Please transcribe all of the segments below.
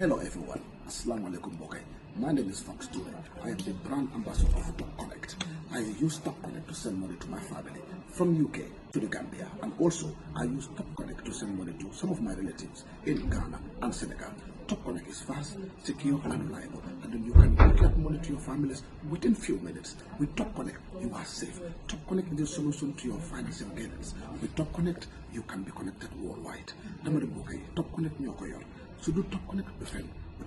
Hello everyone, Assalamu alaikum Bokai. My name is Fox Ture. I am the brand ambassador of Top Connect. I use Top Connect to send money to my family from UK to the Gambia, and also I use Top Connect to send money to some of my relatives in Ghana and Senegal. Top Connect is fast, secure and reliable, and then you can get money to your families within few minutes. With Top Connect, you are safe. Top Connect is a solution to your financial guidance. With Top Connect, you can be connected worldwide. Top Connect Nyokoyor. So do Top Connect FM. But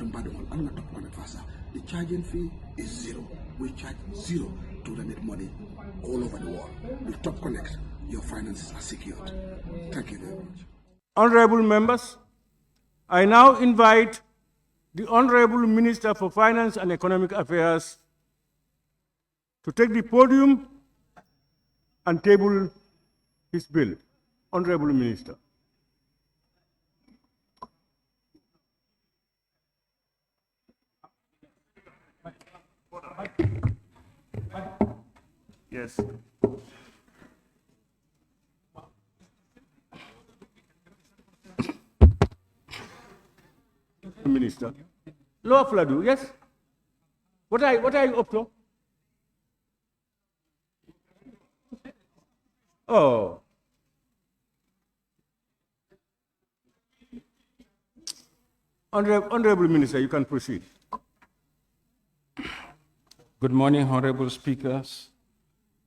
Top Connect Fasa. The charging fee is zero. We charge zero to remit money all over the world. With Top Connect, your finances are secured. Thank you very much. Honorable members, I now invite the Honorable Minister for Finance and Economic Affairs to take the podium and table his bill. Honorable Minister. Yes. Minister. Law Fladu, yes? What are you up to? Oh. Honorable Minister, you can proceed. Good morning, Honorable Speakers,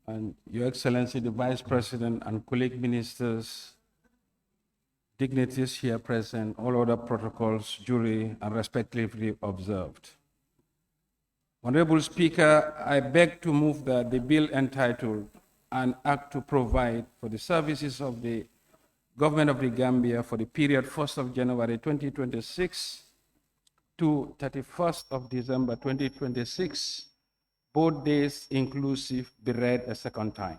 and Your Excellency, the Vice President and colleague ministers, dignitaries here present, all other protocols, jury, and respectively observed. Honorable Speaker, I beg to move that the bill entitled An Act to Provide for the Services of the Government of the Gambia for the period 1st of January 2026 to 31st of December 2026, both days inclusive, be read a second time.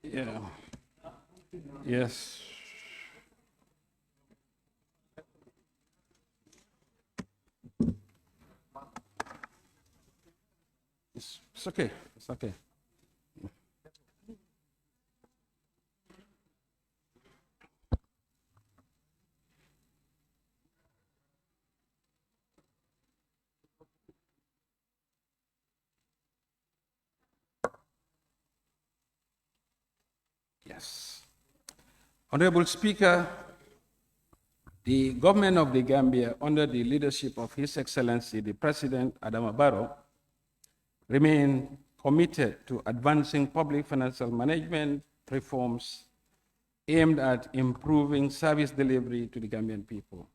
Yeah. Yes. It's okay. It's okay. Yes. Honorable Speaker, the government of the Gambia, under the leadership of His Excellency, the President Adama Barrow, remain committed to advancing public financial management reforms aimed at improving service delivery to the Gambian people.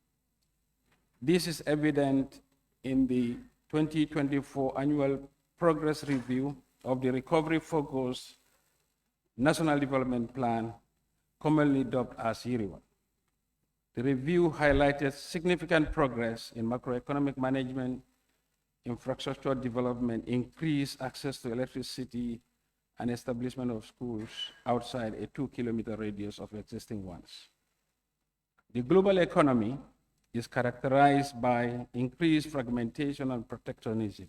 This is evident in the 2024 annual progress review of the Recovery Focused National Development Plan, commonly dubbed as YIRIWA. The review highlighted significant progress in macroeconomic management, infrastructure development, increased access to electricity, and establishment of schools outside a 2-kilometer radius of existing ones. The global economy is characterized by increased fragmentation and protectionism.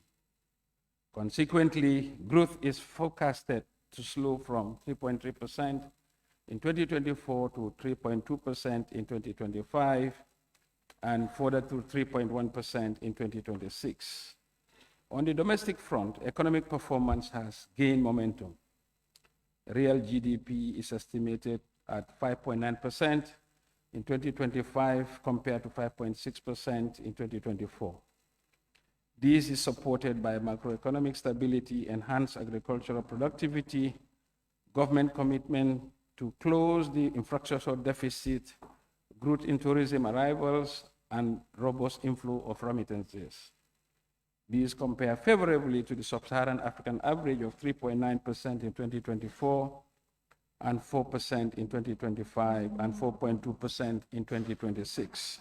Consequently, growth is forecasted to slow from 3.3% in 2024 to 3.2% in 2025, and further to 3.1% in 2026. On the domestic front, economic performance has gained momentum. Real GDP is estimated at 5.9% in 2025 compared to 5.6% in 2024. This is supported by macroeconomic stability, enhanced agricultural productivity, government commitment to close the infrastructure deficit, growth in tourism arrivals, and robust inflow of remittances. These compare favorably to the sub-Saharan African average of 3.9% in 2024 and 4% in 2025 and 4.2% in 2026.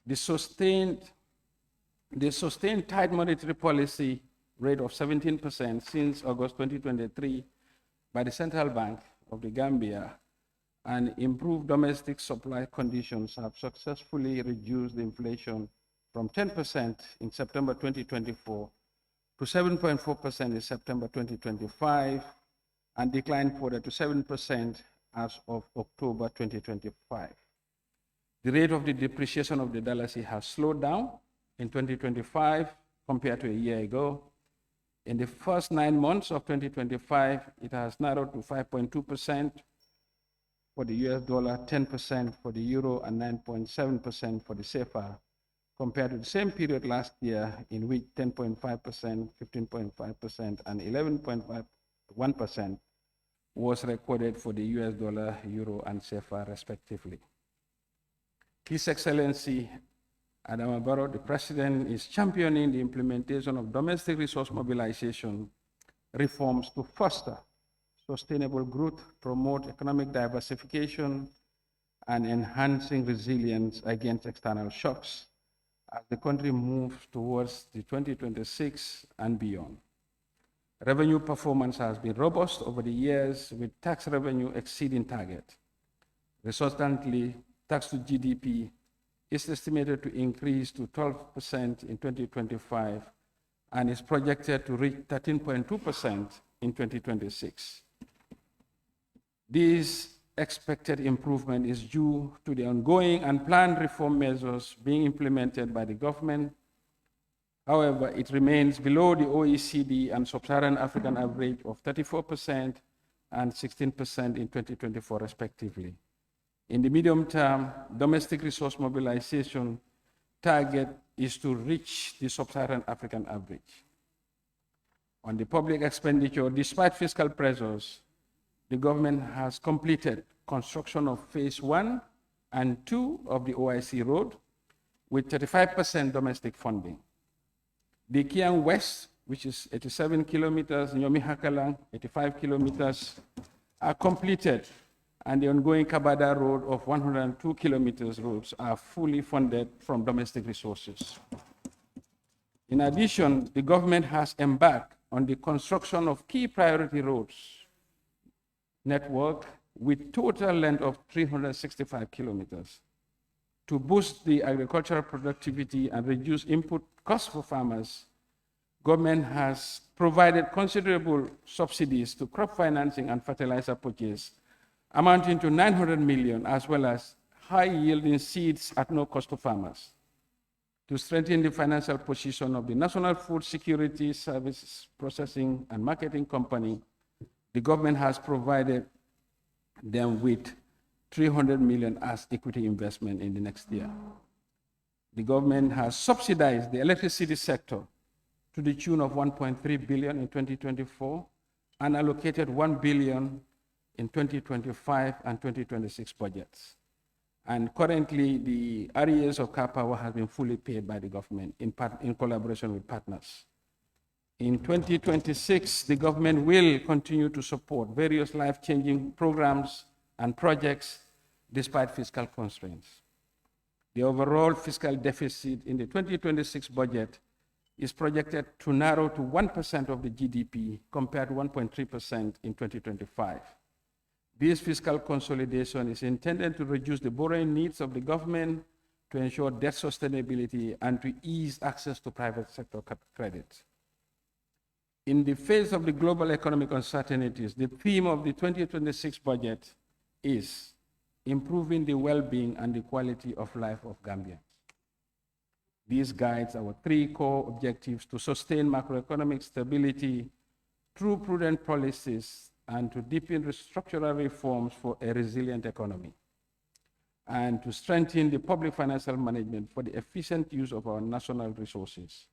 The sustained tight monetary policy rate of 17% since August 2023 by the Central Bank of the Gambia and improved domestic supply conditions have successfully reduced the inflation from 10% in September 2024 to 7.4% in September 2025 and declined further to 7% as of October 2025. The rate of the depreciation of the dollar has slowed down in 2025 compared to a year ago. In the first 9 months of 2025, it has narrowed to 5.2% for the US dollar, 10% for the euro, and 9.7% for the CFA, compared to the same period last year, in which 10.5%, 15.5%, and 11.1% was recorded for the US dollar, euro, and CFA, respectively. His Excellency Adama Barrow, the President, is championing the implementation of domestic resource mobilization reforms to foster sustainable growth, promote economic diversification, and enhancing resilience against external shocks as the country moves towards the 2026 and beyond. Revenue performance has been robust over the years, with tax revenue exceeding target. Resultantly, tax to GDP is estimated to increase to 12% in 2025 and is projected to reach 13.2% in 2026. This expected improvement is due to the ongoing and planned reform measures being implemented by the government. However, it remains below the OECD and Sub-Saharan African average of 34% and 16% in 2024, respectively. In the medium term, domestic resource mobilization target is to reach the Sub-Saharan African average. On the public expenditure, despite fiscal pressures, the government has completed construction of phase 1 and 2 of the OIC road with 35% domestic funding. The Kiang West, which is 87 kilometers, Nyomi Hakalang, 85 kilometers, are completed, and the ongoing Kabada road of 102 kilometers roads are fully funded from domestic resources. In addition, the government has embarked on the construction of key priority roads network with total length of 365 kilometers. To boost the agricultural productivity and reduce input costs for farmers, government has provided considerable subsidies to crop financing and fertilizer purchase, amounting to 900 million, as well as high-yielding seeds at no cost to farmers. To strengthen the financial position of the National Food Security Services Processing and Marketing Company, the government has provided them with 300 million as equity investment in the next year. The government has subsidized the electricity sector to the tune of 1.3 billion in 2024 and allocated 1 billion in 2025 and 2026 budgets. And currently, the arrears of car power has been fully paid by the government in collaboration with partners. In 2026, the government will continue to support various life-changing programs and projects despite fiscal constraints. The overall fiscal deficit in the 2026 budget is projected to narrow to 1% of the GDP compared to 1.3% in 2025. This fiscal consolidation is intended to reduce the borrowing needs of the government, to ensure debt sustainability, and to ease access to private sector credit. In the face of the global economic uncertainties, the theme of the 2026 budget is improving the well-being and the quality of life of Gambians. These guides our 3 core objectives: to sustain macroeconomic stability through prudent policies and to deepen structural reforms for a resilient economy, and to strengthen the public financial management for the efficient use of our national resources.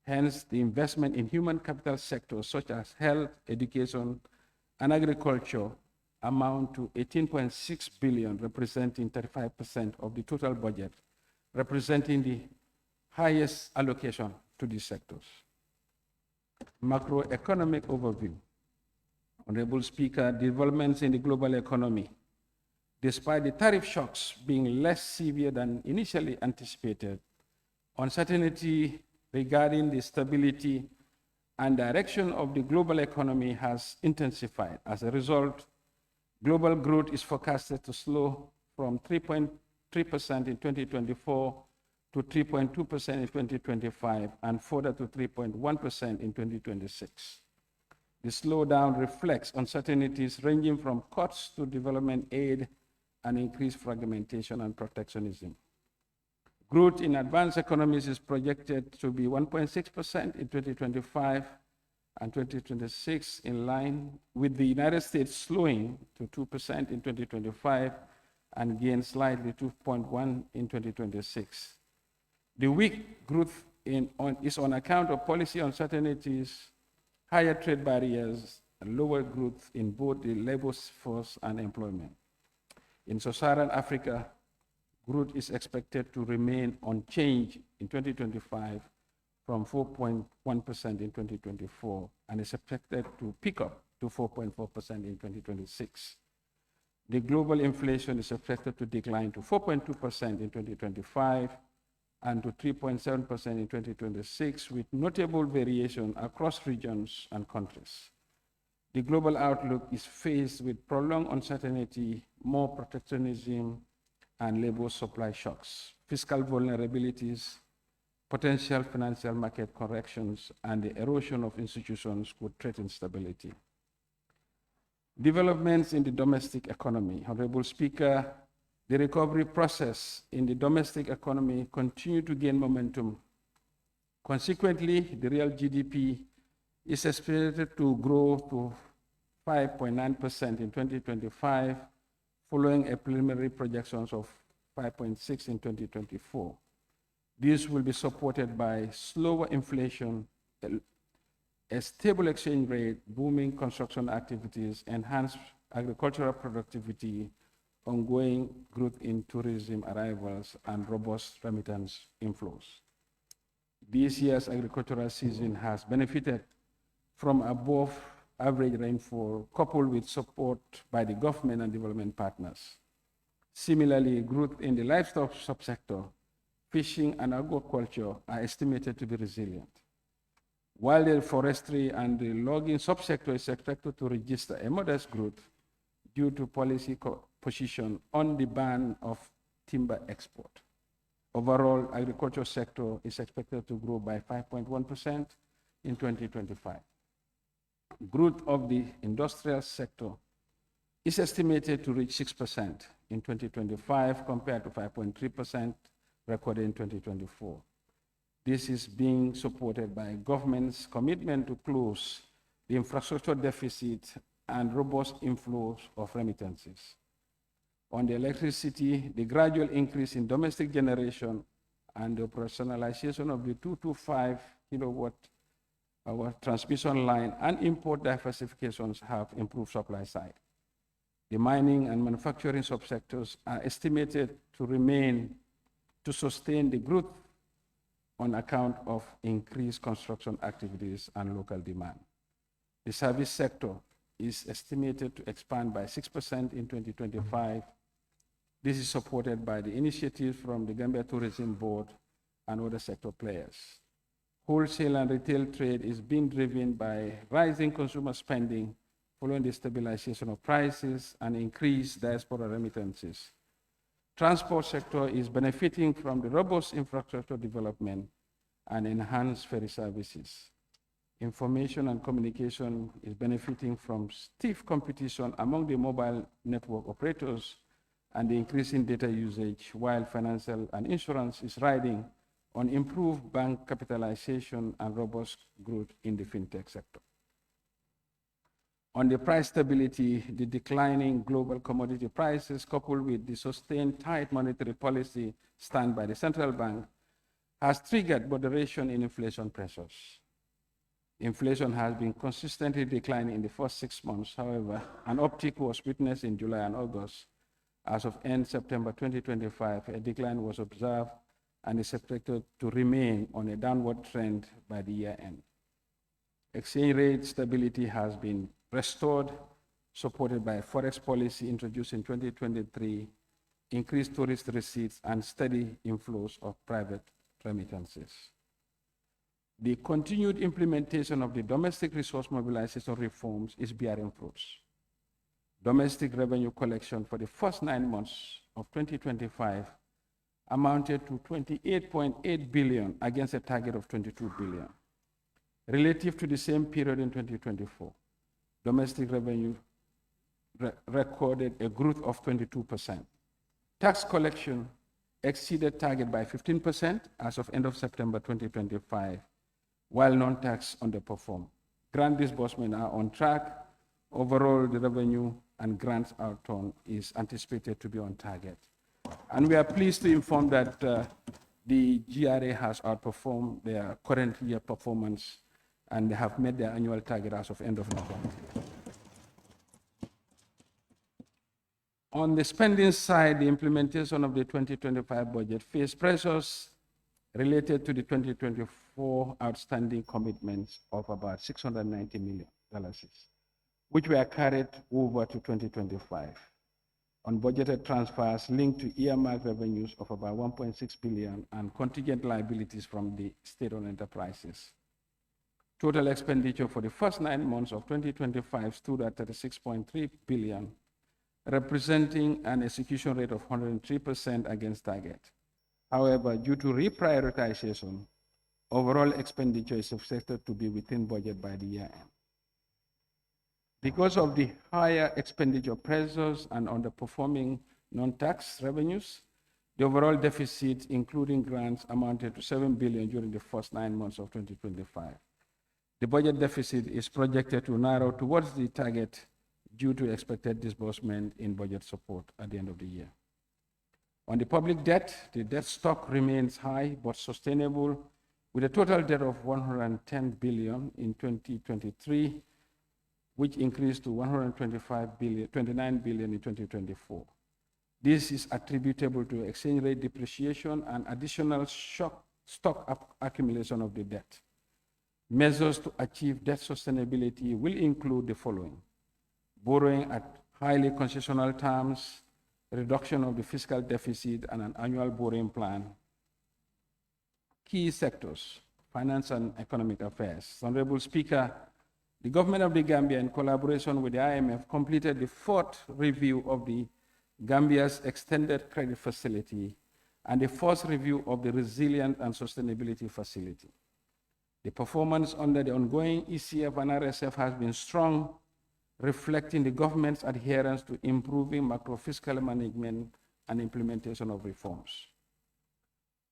Hence, the investment in human capital sectors such as health, education, and agriculture amount to 18.6 billion, representing 35% of the total budget, representing the highest allocation to these sectors. Macroeconomic overview. Honorable Speaker, developments in the global economy, despite the tariff shocks being less severe than initially anticipated, uncertainty regarding the stability and direction of the global economy has intensified. As a result, global growth is forecasted to slow from 3.3% in 2024 to 3.2% in 2025 and further to 3.1% in 2026. The slowdown reflects uncertainties ranging from cuts to development aid and increased fragmentation and protectionism. Growth in advanced economies is projected to be 1.6% in 2025 and 2026, in line with the United States slowing to 2% in 2025 and gain slightly 2.1% in 2026. The weak growth is on account of policy uncertainties, higher trade barriers, and lower growth in both the labor force and employment. In sub-Saharan Africa, growth is expected to remain unchanged in 2025 from 4.1% in 2024 and is expected to pick up to 4.4% in 2026. The global inflation is expected to decline to 4.2% in 2025 and to 3.7% in 2026, with notable variation across regions and countries. The global outlook is faced with prolonged uncertainty, more protectionism, and labor supply shocks, fiscal vulnerabilities, potential financial market corrections, and the erosion of institutions could threaten stability. Developments in the domestic economy. Honorable Speaker, the recovery process in the domestic economy continues to gain momentum. Consequently, the real GDP is expected to grow to 5.9% in 2025, following a preliminary projections of 5.6% in 2024. This will be supported by slower inflation, a stable exchange rate, booming construction activities, enhanced agricultural productivity, ongoing growth in tourism arrivals, and robust remittance inflows. This year's agricultural season has benefited from above average rainfall, coupled with support by the government and development partners. Similarly, growth in the livestock subsector, fishing and aquaculture are estimated to be resilient. While the forestry and the logging subsector is expected to register a modest growth due to policy position on the ban of timber export. Overall, agriculture sector is expected to grow by 5.1% in 2025. Growth of the industrial sector is estimated to reach 6% in 2025 compared to 5.3% recorded in 2024. This is being supported by government's commitment to close the infrastructure deficit and robust inflows of remittances. On the electricity, the gradual increase in domestic generation and the operationalization of the 225 kilowatt hour transmission line and import diversifications have improved supply side. The mining and manufacturing subsectors are estimated to sustain the growth on account of increased construction activities and local demand. The service sector is estimated to expand by 6% in 2025. This is supported by the initiatives from the Gambia Tourism Board and other sector players. Wholesale and retail trade is being driven by rising consumer spending following the stabilization of prices and increased diaspora remittances. Transport sector is benefiting from the robust infrastructure development and enhanced ferry services. Information and communication is benefiting from stiff competition among the mobile network operators and the increasing data usage, while financial and insurance is riding on improved bank capitalization and robust growth in the fintech sector. On the price stability, the declining global commodity prices, coupled with the sustained tight monetary policy stand by the central bank, has triggered moderation in inflation pressures. Inflation has been consistently declining in the first 6 months. However, an uptick was witnessed in July and August. As of end September 2025, a decline was observed and is expected to remain on a downward trend by the year end. Exchange rate stability has been restored, supported by forex policy introduced in 2023, increased tourist receipts, and steady inflows of private remittances. The continued implementation of the domestic resource mobilization reforms is bearing fruits. Domestic revenue collection for the first 9 months of 2025 amounted to 28.8 billion against a target of 22 billion. Relative to the same period in 2024, domestic revenue recorded a growth of 22%. Tax collection exceeded target by 15% as of end of September 2025, while non-tax underperformed. Grant disbursements are on track. Overall, the revenue and grants outturn is anticipated to be on target. And we are pleased to inform that the GRA has outperformed their current year performance, and they have met their annual target as of end of November. On the spending side, the implementation of the 2025 budget faced pressures related to the 2024 outstanding commitments of about $690 million, which were carried over to 2025. On budgeted transfers linked to earmarked revenues of about 1.6 billion and contingent liabilities from the state-owned enterprises. Total expenditure for the first 9 months of 2025 stood at 36.3 billion, representing an execution rate of 103% against target. However, due to reprioritization, overall expenditure is expected to be within budget by the year end. Because of the higher expenditure pressures and underperforming non-tax revenues, the overall deficit, including grants, amounted to 7 billion during the first 9 months of 2025. The budget deficit is projected to narrow towards the target due to expected disbursement in budget support at the end of the year. On the public debt, the debt stock remains high but sustainable, with a total debt of 110 billion in 2023, which increased to 29 billion in 2024. This is attributable to exchange rate depreciation and additional stock accumulation of the debt. Measures to achieve debt sustainability will include the following: borrowing at highly concessional terms, reduction of the fiscal deficit, and an annual borrowing plan. Key sectors: finance and economic affairs. Honorable Speaker, the government of the Gambia, in collaboration with the IMF, completed the 4th review of the Gambia's extended credit facility and the 1st review of the resilient and sustainability facility. The performance under the ongoing ECF and RSF has been strong, reflecting the government's adherence to improving macro-fiscal management and implementation of reforms.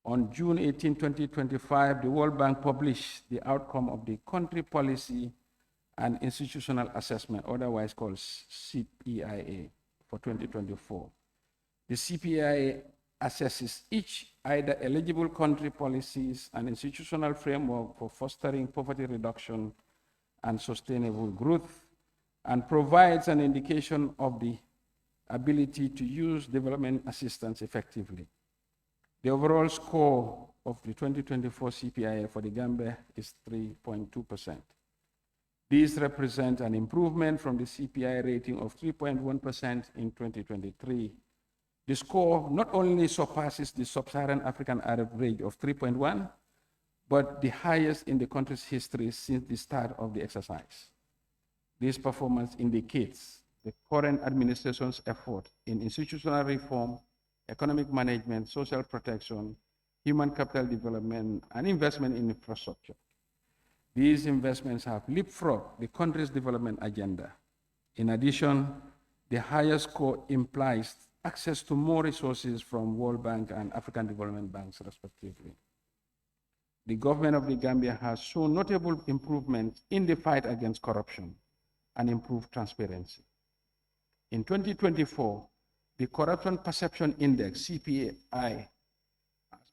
On June 18, 2025, the World Bank published the outcome of the Country Policy and Institutional Assessment, otherwise called CPIA, for 2024. The CPIA assesses each either eligible country policies and institutional framework for fostering poverty reduction and sustainable growth, and provides an indication of the ability to use development assistance effectively. The overall score of the 2024 CPIA for the Gambia is 3.2%. These represent an improvement from the CPI rating of 3.1% in 2023. The score not only surpasses the sub-Saharan African average of 3.1, but the highest in the country's history since the start of the exercise. This performance indicates the current administration's effort in institutional reform, economic management, social protection, human capital development, and investment in infrastructure. These investments have leapfrogged the country's development agenda. In addition, the higher score implies access to more resources from World Bank and African Development Banks, respectively. The government of the Gambia has shown notable improvement in the fight against corruption and improved transparency. In 2024, the Corruption Perception Index, CPI,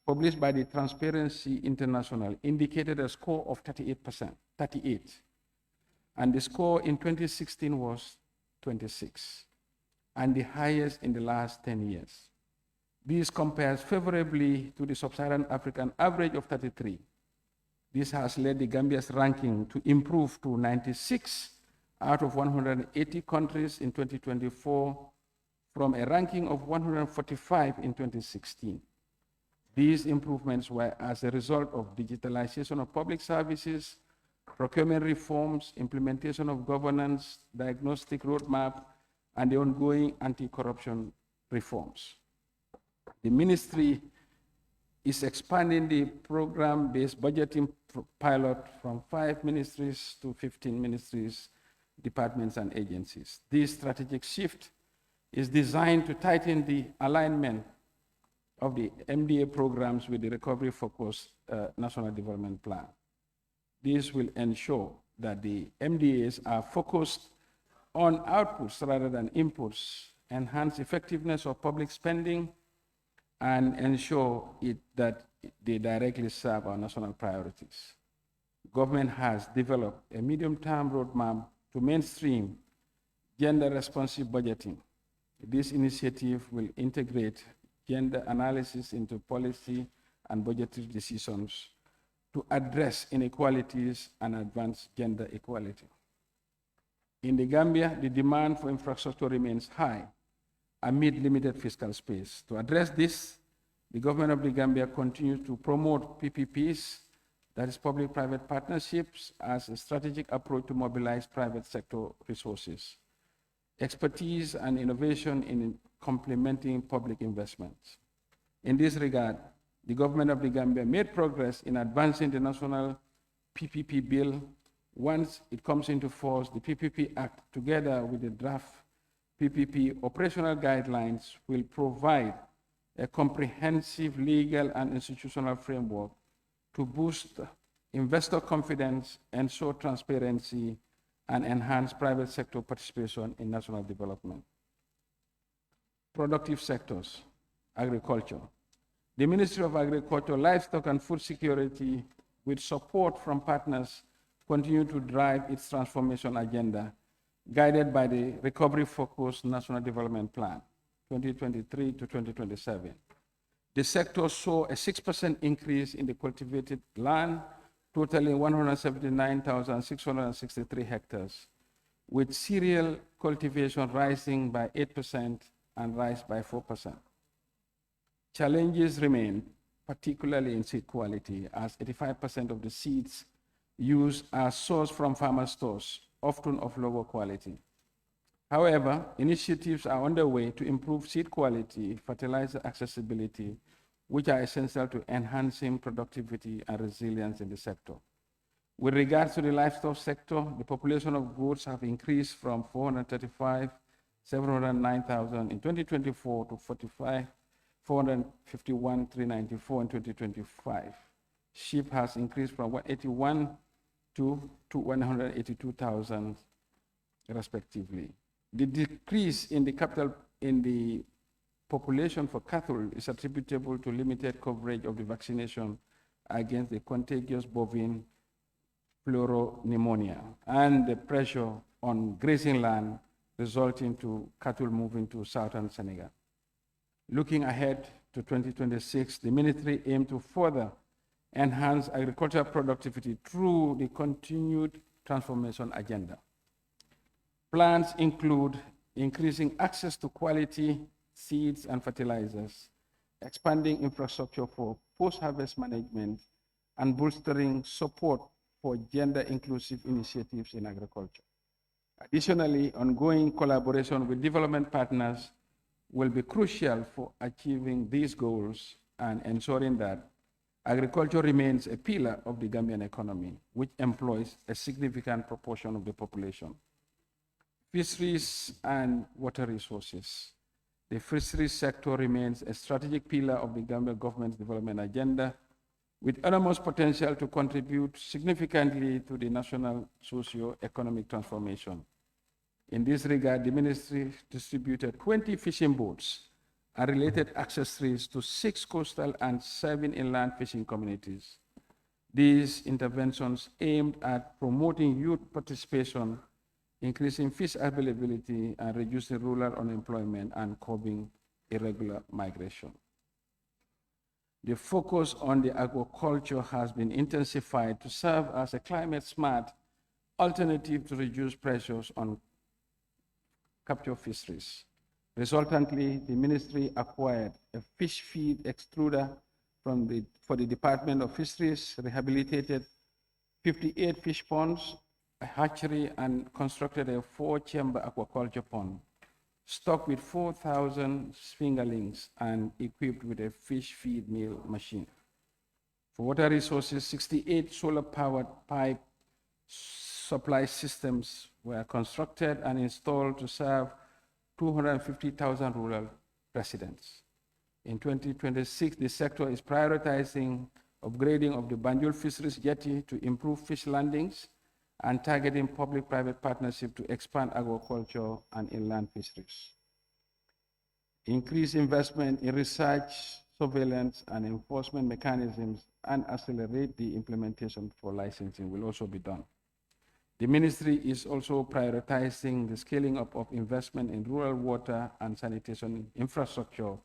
published by the Transparency International, indicated a score of 38, and the score in 2016 was 26, and the highest in the last 10 years. This compares favorably to the sub-Saharan African average of 33. This has led the Gambia's ranking to improve to 96 out of 180 countries in 2024 from a ranking of 145 in 2016. These improvements were as a result of digitalization of public services, procurement reforms, implementation of governance, diagnostic roadmap, and the ongoing anti-corruption reforms. The ministry is expanding the program-based budgeting pilot from 5 ministries to 15 ministries, departments, and agencies. This strategic shift is designed to tighten the alignment of the MDA programs with the recovery-focused National Development Plan. This will ensure that the MDAs are focused on outputs rather than inputs, enhance effectiveness of public spending, and ensure that they directly serve our national priorities. Government has developed a medium-term roadmap to mainstream gender-responsive budgeting. This initiative will integrate gender analysis into policy and budgetary decisions to address inequalities and advance gender equality. In the Gambia, the demand for infrastructure remains high amid limited fiscal space. To address this, the government of the Gambia continues to promote PPPs, that is public-private partnerships, as a strategic approach to mobilize private sector resources, expertise, and innovation in complementing public investments. In this regard, the government of the Gambia made progress in advancing the national PPP bill. Once it comes into force, the PPP Act, together with the draft PPP operational guidelines, will provide a comprehensive legal and institutional framework to boost investor confidence, ensure transparency, and enhance private sector participation in national development. Productive sectors, agriculture. The Ministry of Agriculture, Livestock and Food Security, with support from partners, continue to drive its transformation agenda, guided by the recovery-focused National Development Plan, 2023 to 2027. The sector saw a 6% increase in the cultivated land, totaling 179,663 hectares, with cereal cultivation rising by 8% and rice by 4%. Challenges remain, particularly in seed quality, as 85% of the seeds used are sourced from farmer stores, often of lower quality. However, initiatives are underway to improve seed quality, fertilizer accessibility, which are essential to enhancing productivity and resilience in the sector. With regards to the livestock sector, the population of goats have increased from 435,709,000 in 2024 to 451,394 in 2025. Sheep has increased from 181 to 182,000 respectively. The decrease in the population for cattle is attributable to limited coverage of the vaccination against the contagious bovine pleuropneumonia and the pressure on grazing land resulting to cattle moving to southern Senegal. Looking ahead to 2026, the ministry aims to further enhance agricultural productivity through the continued transformation agenda. Plans include increasing access to quality seeds and fertilizers, expanding infrastructure for post-harvest management, and bolstering support for gender-inclusive initiatives in agriculture. Additionally, ongoing collaboration with development partners will be crucial for achieving these goals and ensuring that agriculture remains a pillar of the Gambian economy, which employs a significant proportion of the population. Fisheries and water resources. The fisheries sector remains a strategic pillar of the Gambia government's development agenda, with enormous potential to contribute significantly to the national socio-economic transformation. In this regard, the ministry distributed 20 fishing boats and related accessories to 6 coastal and 7 inland fishing communities. These interventions aimed at promoting youth participation, increasing fish availability, and reducing rural unemployment and curbing irregular migration. The focus on the aquaculture has been intensified to serve as a climate-smart alternative to reduce pressures on capture fisheries. Resultantly, the ministry acquired a fish feed extruder for the Department of Fisheries, rehabilitated 58 fish ponds, a hatchery, and constructed a 4-chamber aquaculture pond, stocked with 4,000 fingerlings and equipped with a fish feed mill machine. For water resources, 68 solar-powered pipe supply systems were constructed and installed to serve 250,000 rural residents. In 2026, the sector is prioritizing upgrading of the Banjul Fisheries Jetty to improve fish landings and targeting public-private partnership to expand agriculture and inland fisheries. Increase investment in research, surveillance, and enforcement mechanisms and accelerate the implementation for licensing will also be done. The ministry is also prioritizing the scaling up of investment in rural water and sanitation infrastructure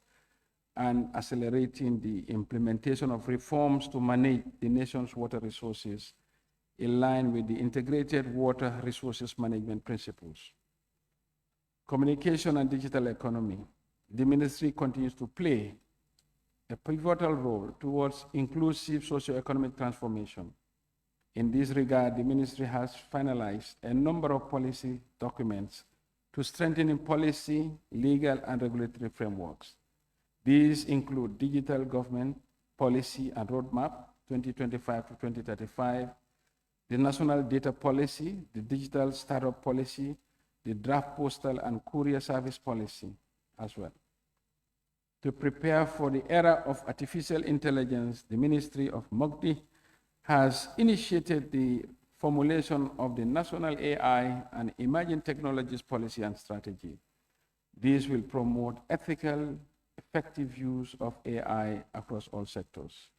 and accelerating the implementation of reforms to manage the nation's water resources in line with the integrated water resources management principles. Communication and digital economy. The ministry continues to play a pivotal role towards inclusive socio-economic transformation. In this regard, the ministry has finalized a number of policy documents to strengthen policy, legal, and regulatory frameworks. These include Digital Government Policy and Roadmap 2025 to 2035, the National Data Policy, the Digital Startup Policy, the Draft Postal and Courier Service Policy as well. To prepare for the era of artificial intelligence, the Ministry of MOGDI has initiated the formulation of the National AI and Emerging Technologies Policy and Strategy. These will promote ethical, effective use of AI across all sectors.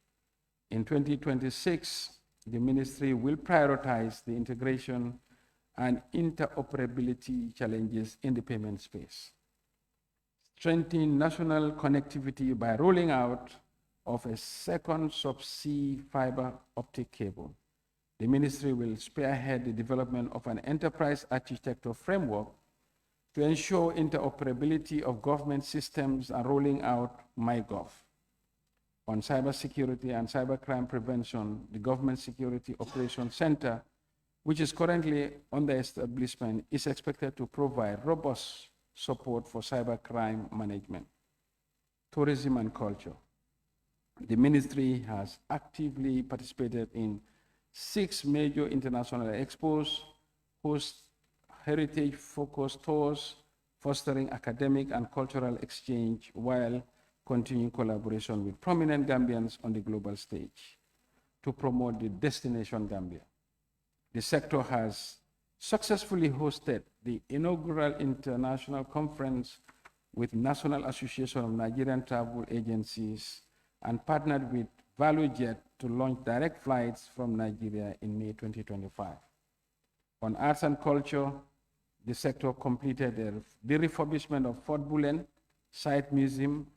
In 2026, the ministry will prioritize the integration and interoperability challenges in the payment space. Strengthen national connectivity by rolling out of a second subsea fiber optic cable. The ministry will spearhead the development of an enterprise architecture framework to ensure interoperability of government systems and rolling out MyGov. On cybersecurity and cybercrime prevention, the Government Security Operations Center, which is currently under establishment, is expected to provide robust support for cybercrime management. Tourism and culture. The ministry has actively participated in 6 major international expos, host heritage-focused tours, fostering academic and cultural exchange while continuing collaboration with prominent Gambians on the global stage to promote the Destination Gambia. The sector has successfully hosted the inaugural international conference with National Association of Nigerian Travel Agencies and partnered with ValueJet to launch direct flights from Nigeria in May 2025. On arts and culture, the sector completed the refurbishment of Fort Bullen Site Museum,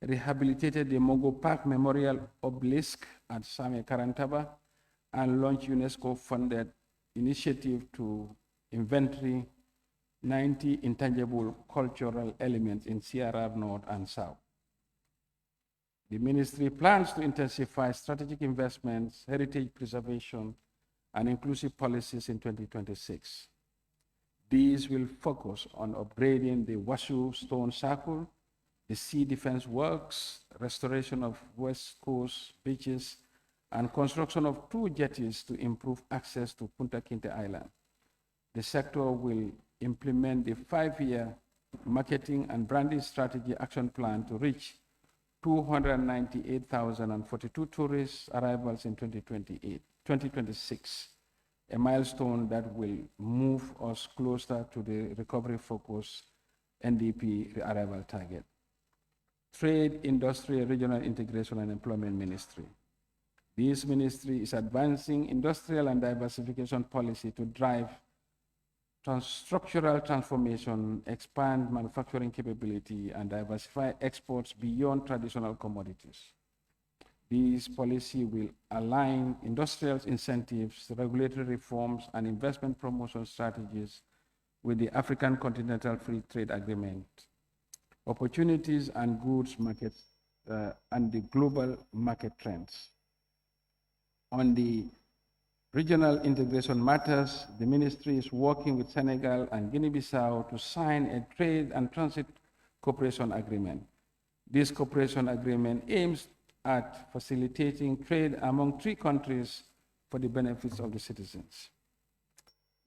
rehabilitated the Mogo Park Memorial Obelisk at Same Karantaba, and launched UNESCO-funded initiative to inventory 90 intangible cultural elements in CRR North and South. The ministry plans to intensify strategic investments, heritage preservation, and inclusive policies in 2026. These will focus on upgrading the Washu Stone Circle, the Sea Defense Works, restoration of West Coast beaches, and construction of 2 jetties to improve access to Punta Kinte Island. The sector will implement the 5-year marketing and branding strategy action plan to reach 298,042 tourist arrivals in 2026, a milestone that will move us closer to the recovery-focused NDP arrival target. Trade, Industry, Regional Integration, and Employment Ministry. This ministry is advancing industrial and diversification policy to drive structural transformation, expand manufacturing capability, and diversify exports beyond traditional commodities. This policy will align industrial incentives, regulatory reforms, and investment promotion strategies with the African Continental Free Trade Agreement, opportunities and goods markets, and the global market trends. On the regional integration matters, the ministry is working with Senegal and Guinea-Bissau to sign a trade and transit cooperation agreement. This cooperation agreement aims at facilitating trade among 3 countries for the benefits of the citizens.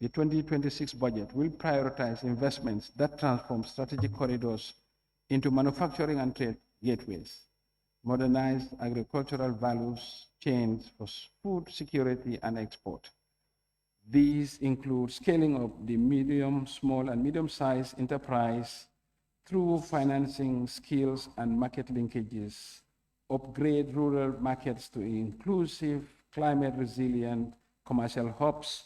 The 2026 budget will prioritize investments that transform strategic corridors into manufacturing and trade gateways, modernize agricultural values chains for food security and export. These include scaling up the medium, small, and medium-sized enterprise through financing, skills, and market linkages, upgrade rural markets to inclusive, climate-resilient commercial hubs,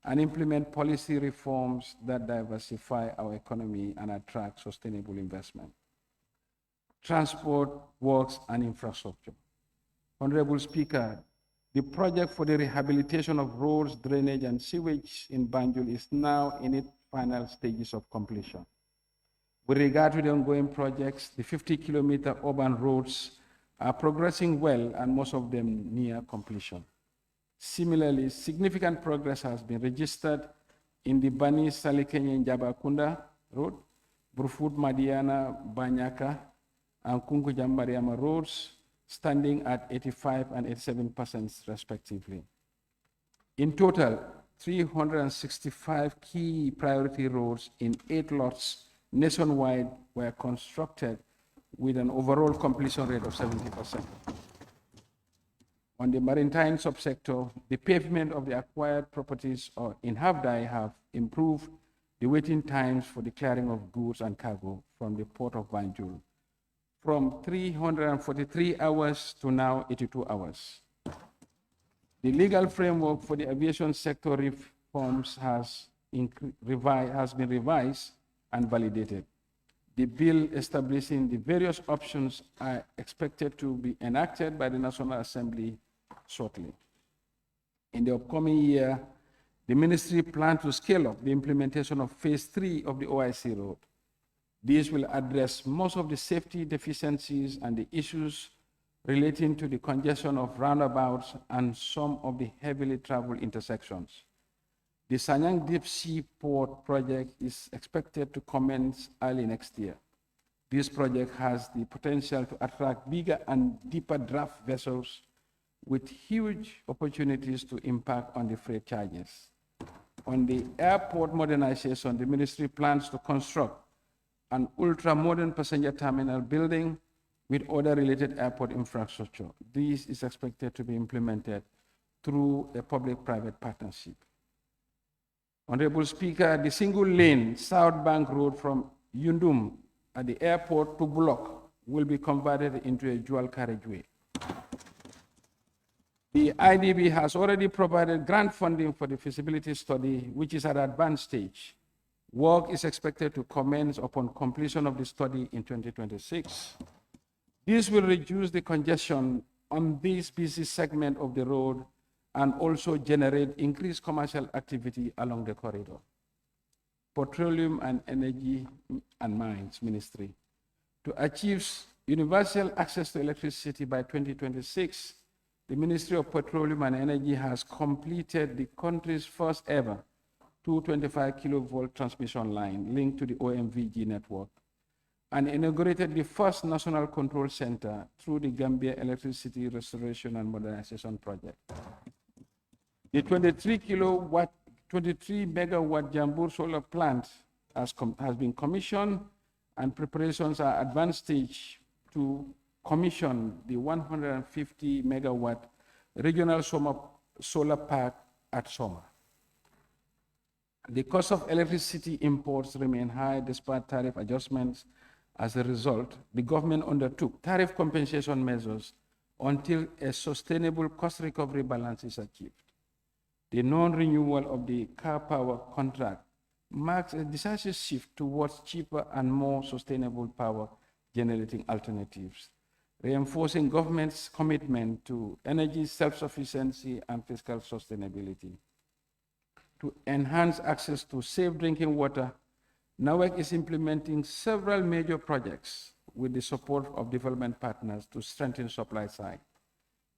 and implement policy reforms that diversify our economy and attract sustainable investment. Transport, works, and infrastructure. Honorable Speaker, the project for the rehabilitation of roads, drainage, and sewage in Banjul is now in its final stages of completion. With regard to the ongoing projects, the 50-kilometer urban roads are progressing well and most of them near completion. Similarly, significant progress has been registered in the Bani Salikenye Njabakunda Road, Brufut Madiana Banyaka, and Kunkuja Mariama roads, standing at 85% and 87% respectively. In total, 365 key priority roads in 8 lots nationwide were constructed with an overall completion rate of 70%. On the maritime subsector, the pavement of the acquired properties in Havdai have improved the waiting times for the clearing of goods and cargo from the port of Banjul from 343 hours to now 82 hours. The legal framework for the aviation sector reforms has been revised and validated. The bill establishing the various options are expected to be enacted by the National Assembly shortly. In the upcoming year, the ministry plans to scale up the implementation of phase 3 of the OIC road. These will address most of the safety deficiencies and the issues relating to the congestion of roundabouts and some of the heavily traveled intersections. The Sanyang Deep Sea Port project is expected to commence early next year. This project has the potential to attract bigger and deeper draft vessels with huge opportunities to impact on the freight charges. On the airport modernization, the ministry plans to construct an ultra-modern passenger terminal building with other related airport infrastructure. This is expected to be implemented through a public-private partnership. Honorable Speaker, the single-lane South Bank Road from Yundum at the airport to Bullock will be converted into a dual carriageway. The IDB has already provided grant funding for the feasibility study, which is at advanced stage. Work is expected to commence upon completion of the study in 2026. This will reduce the congestion on this busy segment of the road and also generate increased commercial activity along the corridor. Petroleum and Energy and Mines Ministry. To achieve universal access to electricity by 2026, the Ministry of Petroleum and Energy has completed the country's first ever 225 kilovolt transmission line linked to the OMVG network and inaugurated the first national control center through the Gambia Electricity Restoration and Modernization Project. The 23 megawatt Jambur solar plant has been commissioned, and preparations are at advanced stage to commission the 150 megawatt regional solar park at Soma. The cost of electricity imports remain high despite tariff adjustments, As a result, the government undertook tariff compensation measures until a sustainable cost recovery balance is achieved. The non-renewal of the car power contract marks a decisive shift towards cheaper and more sustainable power generating alternatives, reinforcing government's commitment to energy self-sufficiency and fiscal sustainability. To enhance access to safe drinking water, NAWEC is implementing several major projects with the support of development partners to strengthen supply side.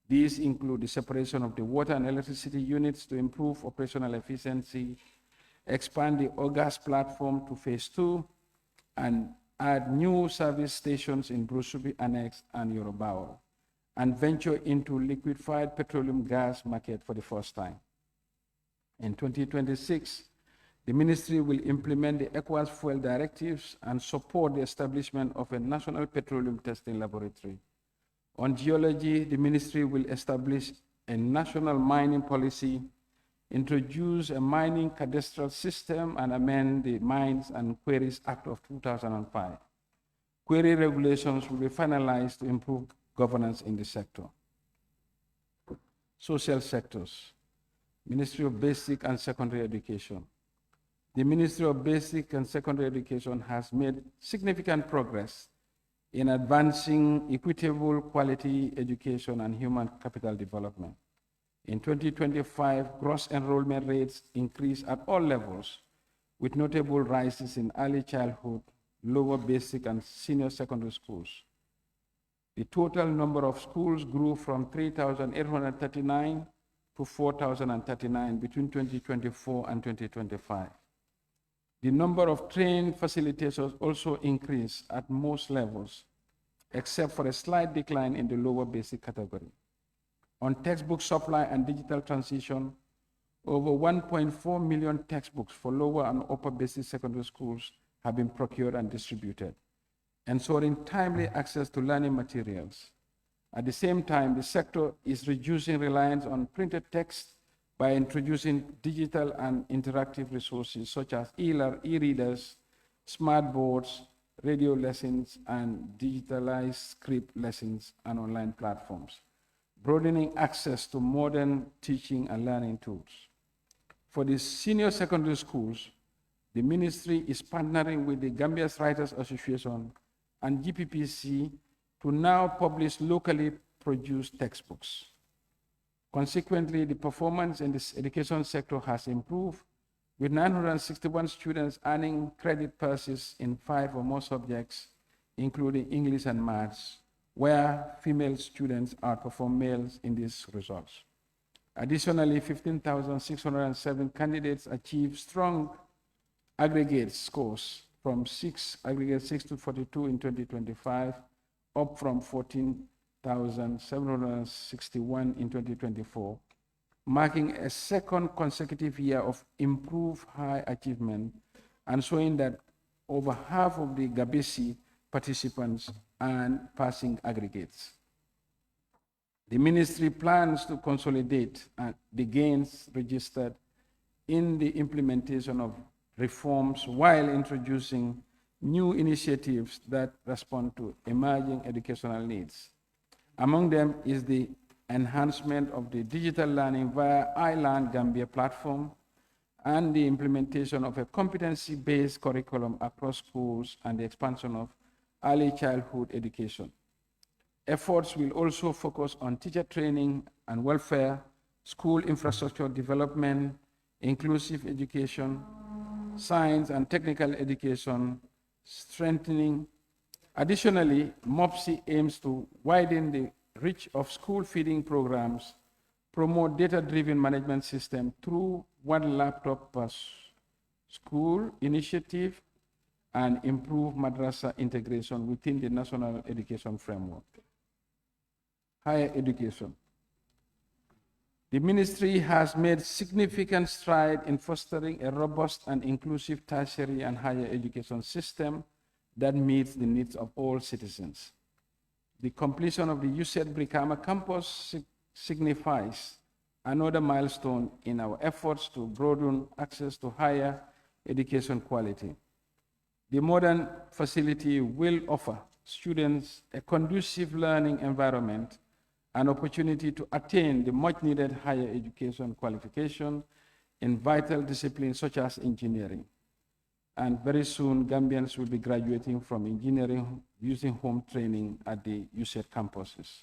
These include the separation of the water and electricity units to improve operational efficiency, expand the OGAS platform to phase 2, and add new service stations in Brusubi Annex and Yorobao, and venture into liquefied petroleum gas market for the first time. In 2026, the ministry will implement the ECOWAS fuel directives and support the establishment of a national petroleum testing laboratory. On geology, the ministry will establish a national mining policy, introduce a mining cadastral system, and amend the Mines and Quarries Act of 2005. Quarry regulations will be finalized to improve governance in the sector. Social sectors, Ministry of Basic and Secondary Education. The Ministry of Basic and Secondary Education has made significant progress in advancing equitable quality education and human capital development. In 2025, gross enrollment rates increased at all levels, with notable rises in early childhood, lower basic and senior secondary schools. The total number of schools grew from 3,839 to 4,039 between 2024 and 2025. The number of trained facilitators also increased at most levels, except for a slight decline in the lower basic category. On textbook supply and digital transition, over 1.4 million textbooks for lower and upper basic secondary schools have been procured and distributed, ensuring timely access to learning materials. At the same time, the sector is reducing reliance on printed text by introducing digital and interactive resources such as e-readers, smart boards, radio lessons, and digitalized script lessons and online platforms, broadening access to modern teaching and learning tools. For the senior secondary schools, the ministry is partnering with the Gambia's Writers Association and GPPC to now publish locally produced textbooks. Consequently, the performance in this education sector has improved, with 961 students earning credit passes in 5 or more subjects, including English and maths, where female students outperform males in these results. Additionally, 15,607 candidates achieved strong aggregate scores from aggregate 6 to 42 in 2025, up from 14,761 in 2024, marking a second consecutive year of improved high achievement and showing that over half of the Gabesi participants earn passing aggregates. The ministry plans to consolidate the gains registered in the implementation of reforms while introducing new initiatives that respond to emerging educational needs. Among them is the enhancement of the digital learning via iLearn Gambia platform and the implementation of a competency-based curriculum across schools and the expansion of early childhood education. Efforts will also focus on teacher training and welfare, school infrastructure development, inclusive education, science and technical education, strengthening. Additionally, MOPSI aims to widen the reach of school feeding programs, promote data-driven management system through one laptop per school initiative, and improve madrasa integration within the national education framework. Higher education. The ministry has made significant strides in fostering a robust and inclusive tertiary and higher education system that meets the needs of all citizens. The completion of the UCED Brikama campus signifies another milestone in our efforts to broaden access to higher education quality. The modern facility will offer students a conducive learning environment, an opportunity to attain the much-needed higher education qualification in vital disciplines such as engineering. And very soon, Gambians will be graduating from engineering using home training at the USAID campuses.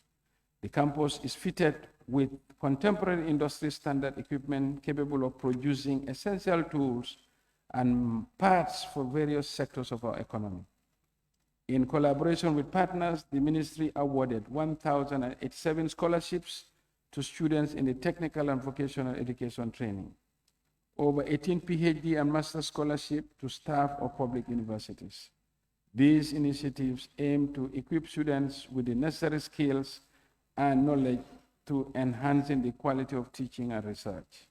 The campus is fitted with contemporary industry standard equipment capable of producing essential tools and parts for various sectors of our economy. In collaboration with partners, the ministry awarded 1,087 scholarships to students in the technical and vocational education training, over 18 PhD and master's scholarships to staff of public universities. These initiatives aim to equip students with the necessary skills and knowledge to enhancing the quality of teaching and research.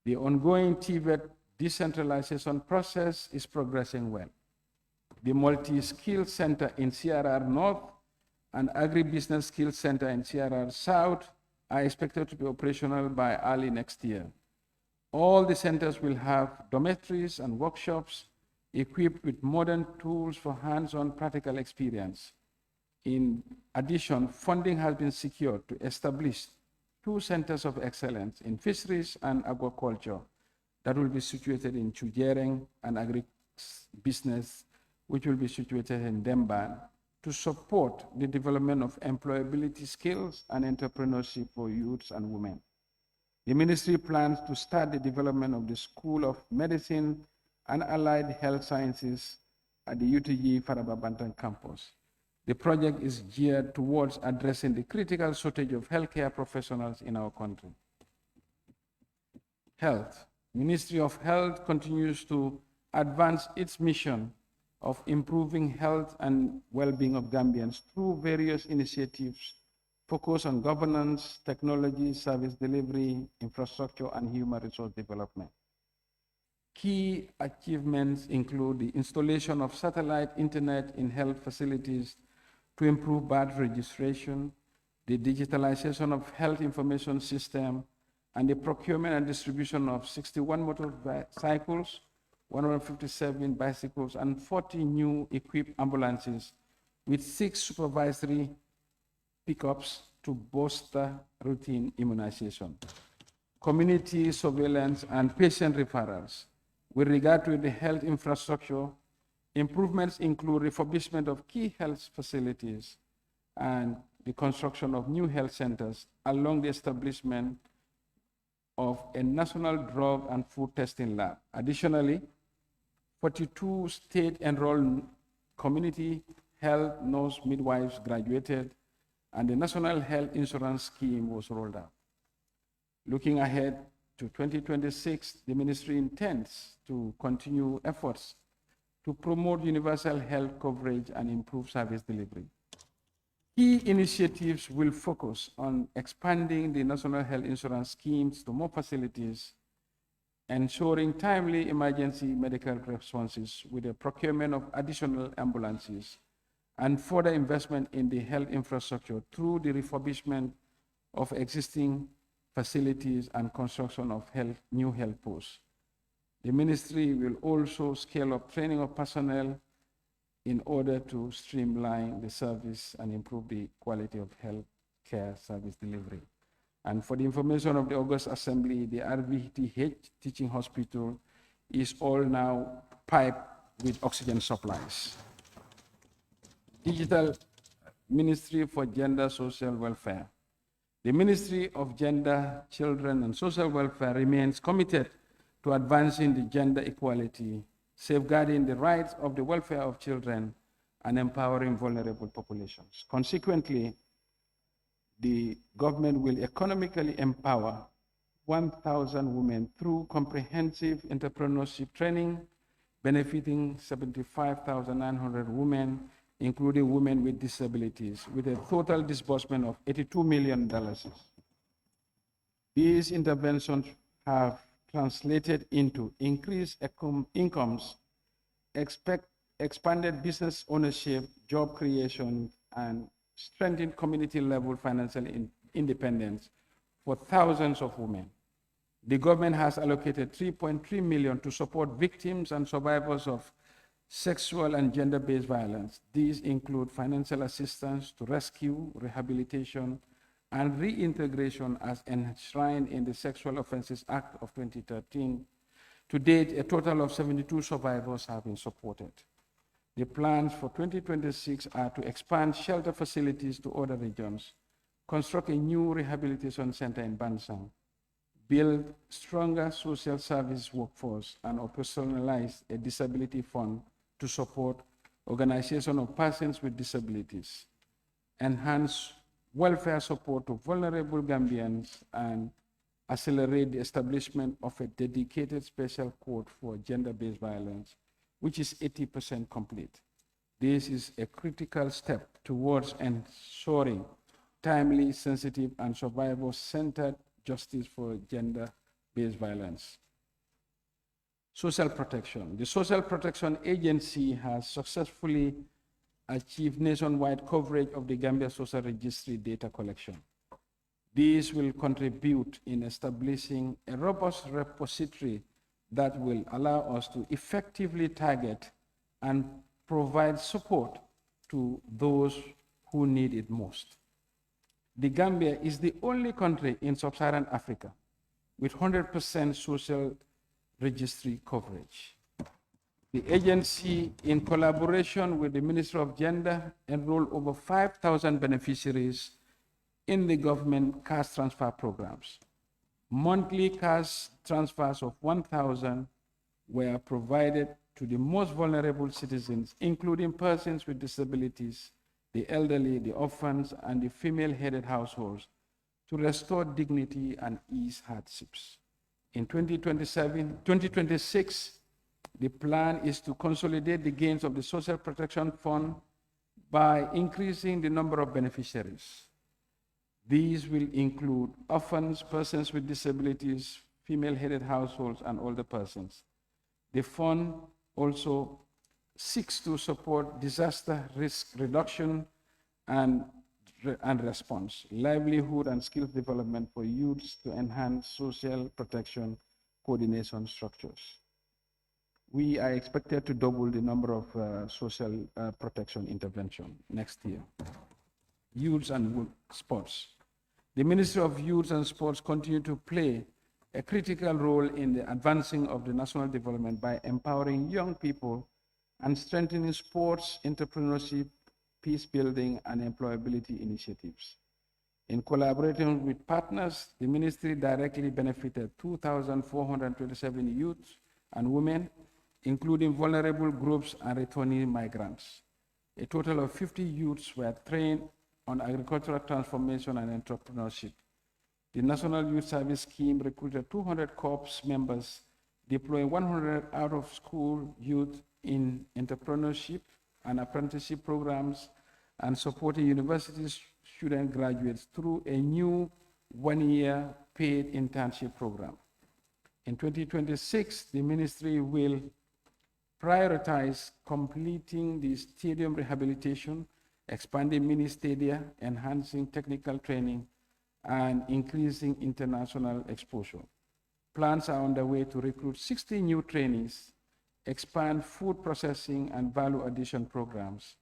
The ongoing TVET decentralization process is progressing well. The Multi-Skills Center in CRR North and Agribusiness Skills Center in CRR South are expected to be operational by early next year. All the centers will have dormitories and workshops equipped with modern tools for hands-on practical experience. In addition, funding has been secured to establish 2 centers of excellence in fisheries and aquaculture that will be situated in Chujereng, and agribusiness, which will be situated in Demban, to support the development of employability skills and entrepreneurship for youths and women. The ministry plans to start the development of the School of Medicine and Allied Health Sciences at the UTG Faraba Bantan campus. The project is geared towards addressing the critical shortage of healthcare professionals in our country. Health. Ministry of Health continues to advance its mission of improving health and well-being of Gambians through various initiatives focused on governance, technology, service delivery, infrastructure, and human resource development. Key achievements include the installation of satellite internet in health facilities to improve birth registration, the digitalization of health information system, and the procurement and distribution of 61 motorcycles, 157 bicycles, and 40 new equipped ambulances with 6 supervisory pickups to bolster routine immunization. Community surveillance and patient referrals. With regard to the health infrastructure, improvements include refurbishment of key health facilities and the construction of new health centers, along the establishment of a national drug and food testing lab. Additionally, 42 state-enrolled community health nurse midwives graduated, and the National Health Insurance Scheme was rolled out. Looking ahead to 2026, the ministry intends to continue efforts to promote universal health coverage and improve service delivery. Key initiatives will focus on expanding the National Health Insurance Schemes to more facilities, ensuring timely emergency medical responses with the procurement of additional ambulances, and further investment in the health infrastructure through the refurbishment of existing facilities and construction of new health posts. The ministry will also scale up training of personnel in order to streamline the service and improve the quality of health care service delivery. And for the information of the August Assembly, the RVTH Teaching Hospital is all now piped with oxygen supplies. Digital Ministry for Gender, Social Welfare. The Ministry of Gender, Children, and Social Welfare remains committed to advancing the gender equality, safeguarding the rights of the welfare of children, and empowering vulnerable populations. Consequently, the government will economically empower 1,000 women through comprehensive entrepreneurship training, benefiting 75,900 women, including women with disabilities, with a total disbursement of $82 million. These interventions have translated into increased incomes, expanded business ownership, job creation, and strengthened community-level financial independence for thousands of women. The government has allocated $3.3 million to support victims and survivors of sexual and gender-based violence. These include financial assistance to rescue, rehabilitation, and reintegration as enshrined in the Sexual Offences Act of 2013. To date, a total of 72 survivors have been supported. The plans for 2026 are to expand shelter facilities to other regions, construct a new rehabilitation center in Bansang, build stronger social service workforce, and operationalize a disability fund to support organization of persons with disabilities, enhance welfare support to vulnerable Gambians, and accelerate the establishment of a dedicated special court for gender-based violence, which is 80% complete. This is a critical step towards ensuring timely, sensitive, and survivor-centered justice for gender-based violence. Social protection. The Social Protection Agency has successfully achieved nationwide coverage of the Gambia Social Registry data collection. These will contribute in establishing a robust repository that will allow us to effectively target and provide support to those who need it most. The Gambia is the only country in sub-Saharan Africa with 100% social registry coverage. The agency, in collaboration with the Ministry of Gender, enrolled over 5,000 beneficiaries in the government cash transfer programs. Monthly cash transfers of 1,000 were provided to the most vulnerable citizens, including persons with disabilities, the elderly, the orphans, and the female-headed households, to restore dignity and ease hardships. In 2026, the plan is to consolidate the gains of the Social Protection Fund by increasing the number of beneficiaries. These will include orphans, persons with disabilities, female-headed households, and older persons. The fund also seeks to support disaster risk reduction and response, livelihood and skills development for youths to enhance social protection coordination structures. We are expected to double the number of social protection intervention next year. Youth and sports. The Ministry of Youth and Sports continue to play a critical role in the advancing of the national development by empowering young people and strengthening sports, entrepreneurship, peace building, and employability initiatives. In collaboration with partners, the ministry directly benefited 2,427 youth and women, including vulnerable groups and returning migrants. A total of 50 youths were trained on agricultural transformation and entrepreneurship. The National Youth Service Scheme recruited 200 corps members, deploying 100 out-of-school youth in entrepreneurship and apprenticeship programs, and supporting university student graduates through a new one-year paid internship program. In 2026, the ministry will prioritize completing the stadium rehabilitation, expanding mini stadia, enhancing technical training, and increasing international exposure. Plans are underway to recruit 60 new trainees, expand food processing and value addition programs,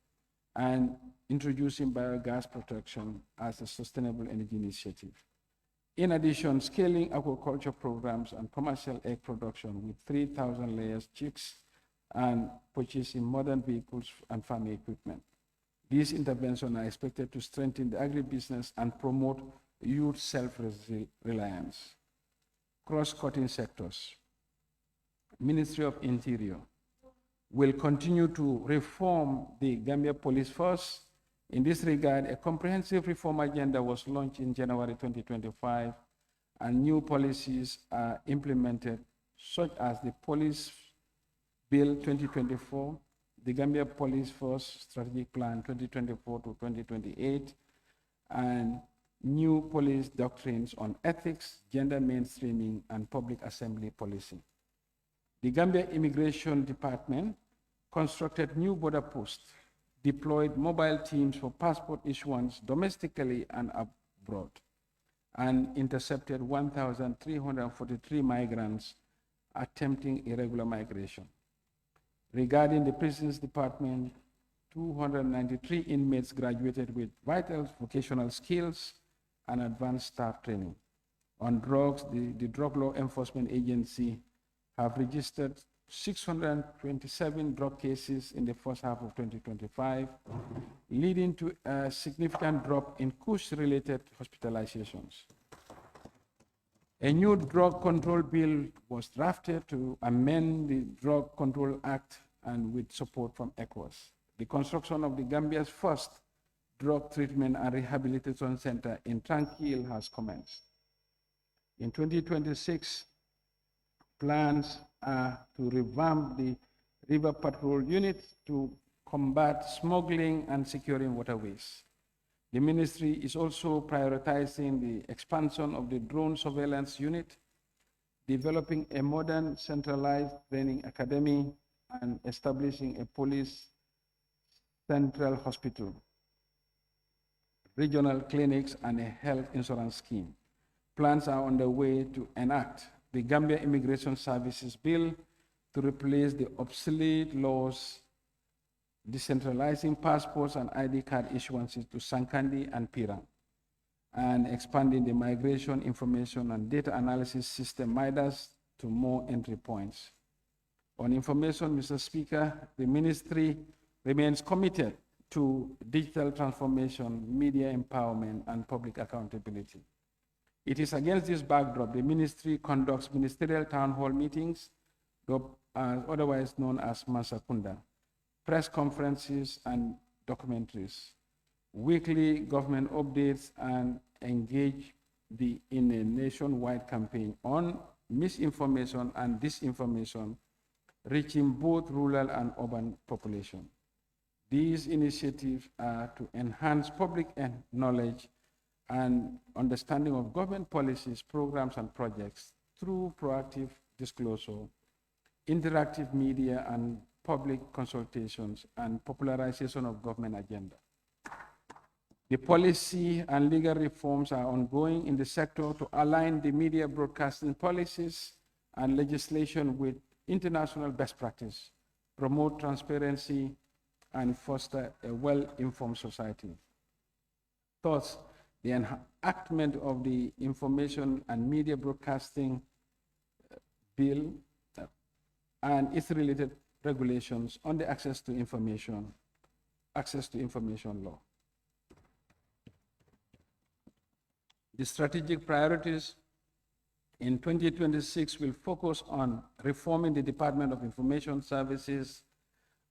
and introducing biogas production as a sustainable energy initiative. In addition, scaling aquaculture programs and commercial egg production with 3,000 layers chicks and purchasing modern vehicles and farming equipment. These interventions are expected to strengthen the agribusiness and promote youth self-reliance. Cross-cutting sectors. Ministry of Interior will continue to reform the Gambia Police Force. In this regard, a comprehensive reform agenda was launched in January 2025, and new policies are implemented, such as the Police Bill 2024, the Gambia Police Force Strategic Plan 2024 to 2028, and new police doctrines on ethics, gender mainstreaming, and public assembly policing. The Gambia Immigration Department constructed new border posts, deployed mobile teams for passport issuance domestically and abroad, and intercepted 1,343 migrants attempting irregular migration. Regarding the prisons department, 293 inmates graduated with vital vocational skills and advanced staff training. On drugs, the Drug Law Enforcement Agency have registered 627 drug cases in the first half of 2025, leading to a significant drop in Kush-related hospitalizations. A new drug control bill was drafted to amend the Drug Control Act and with support from ECOWAS. The construction of the Gambia's first drug treatment and rehabilitation center in Tranquil has commenced. In 2026, plans are to revamp the River Patrol Unit to combat smuggling and securing waterways. The ministry is also prioritizing the expansion of the drone surveillance unit, developing a modern centralized training academy, and establishing a police central hospital, regional clinics, and a health insurance scheme. Plans are on the way to enact the Gambia Immigration Services Bill to replace the obsolete laws decentralizing passports and ID card issuances to Sankandi and Pirang, and expanding the Migration Information and Data Analysis System, MIDAS, to more entry points. On information, Mr. Speaker, the ministry remains committed to digital transformation, media empowerment, and public accountability. It is against this backdrop the ministry conducts ministerial town hall meetings, otherwise known as Mansakunda, press conferences and documentaries, weekly government updates, and engage in a nationwide campaign on misinformation and disinformation, reaching both rural and urban population. These initiatives are to enhance public knowledge and understanding of government policies, programs, and projects through proactive disclosure, interactive media, and public consultations, and popularization of government agenda. The policy and legal reforms are ongoing in the sector to align the media broadcasting policies and legislation with international best practice, promote transparency, and foster a well-informed society. Thus, the enactment of the Information and Media Broadcasting Bill and its related regulations on the access to information law. The strategic priorities in 2026 will focus on reforming the Department of Information Services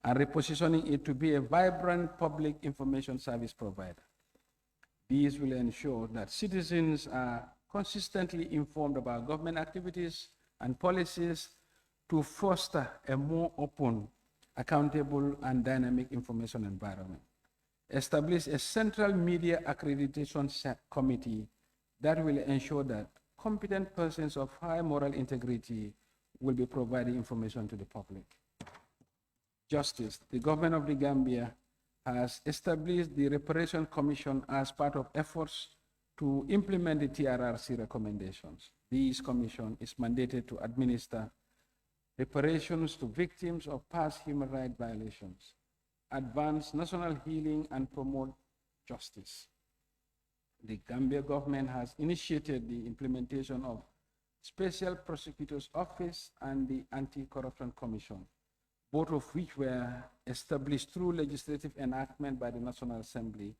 and repositioning it to be a vibrant public information service provider. These will ensure that citizens are consistently informed about government activities and policies to foster a more open, accountable, and dynamic information environment. Establish a central media accreditation committee that will ensure that competent persons of high moral integrity will be providing information to the public. Justice. The government of the Gambia has established the Reparation Commission as part of efforts to implement the TRRC recommendations. This commission is mandated to administer reparations to victims of past human rights violations, advance national healing, and promote justice. The Gambia government has initiated the implementation of Special Prosecutor's Office and the Anti-Corruption Commission, both of which were established through legislative enactment by the National Assembly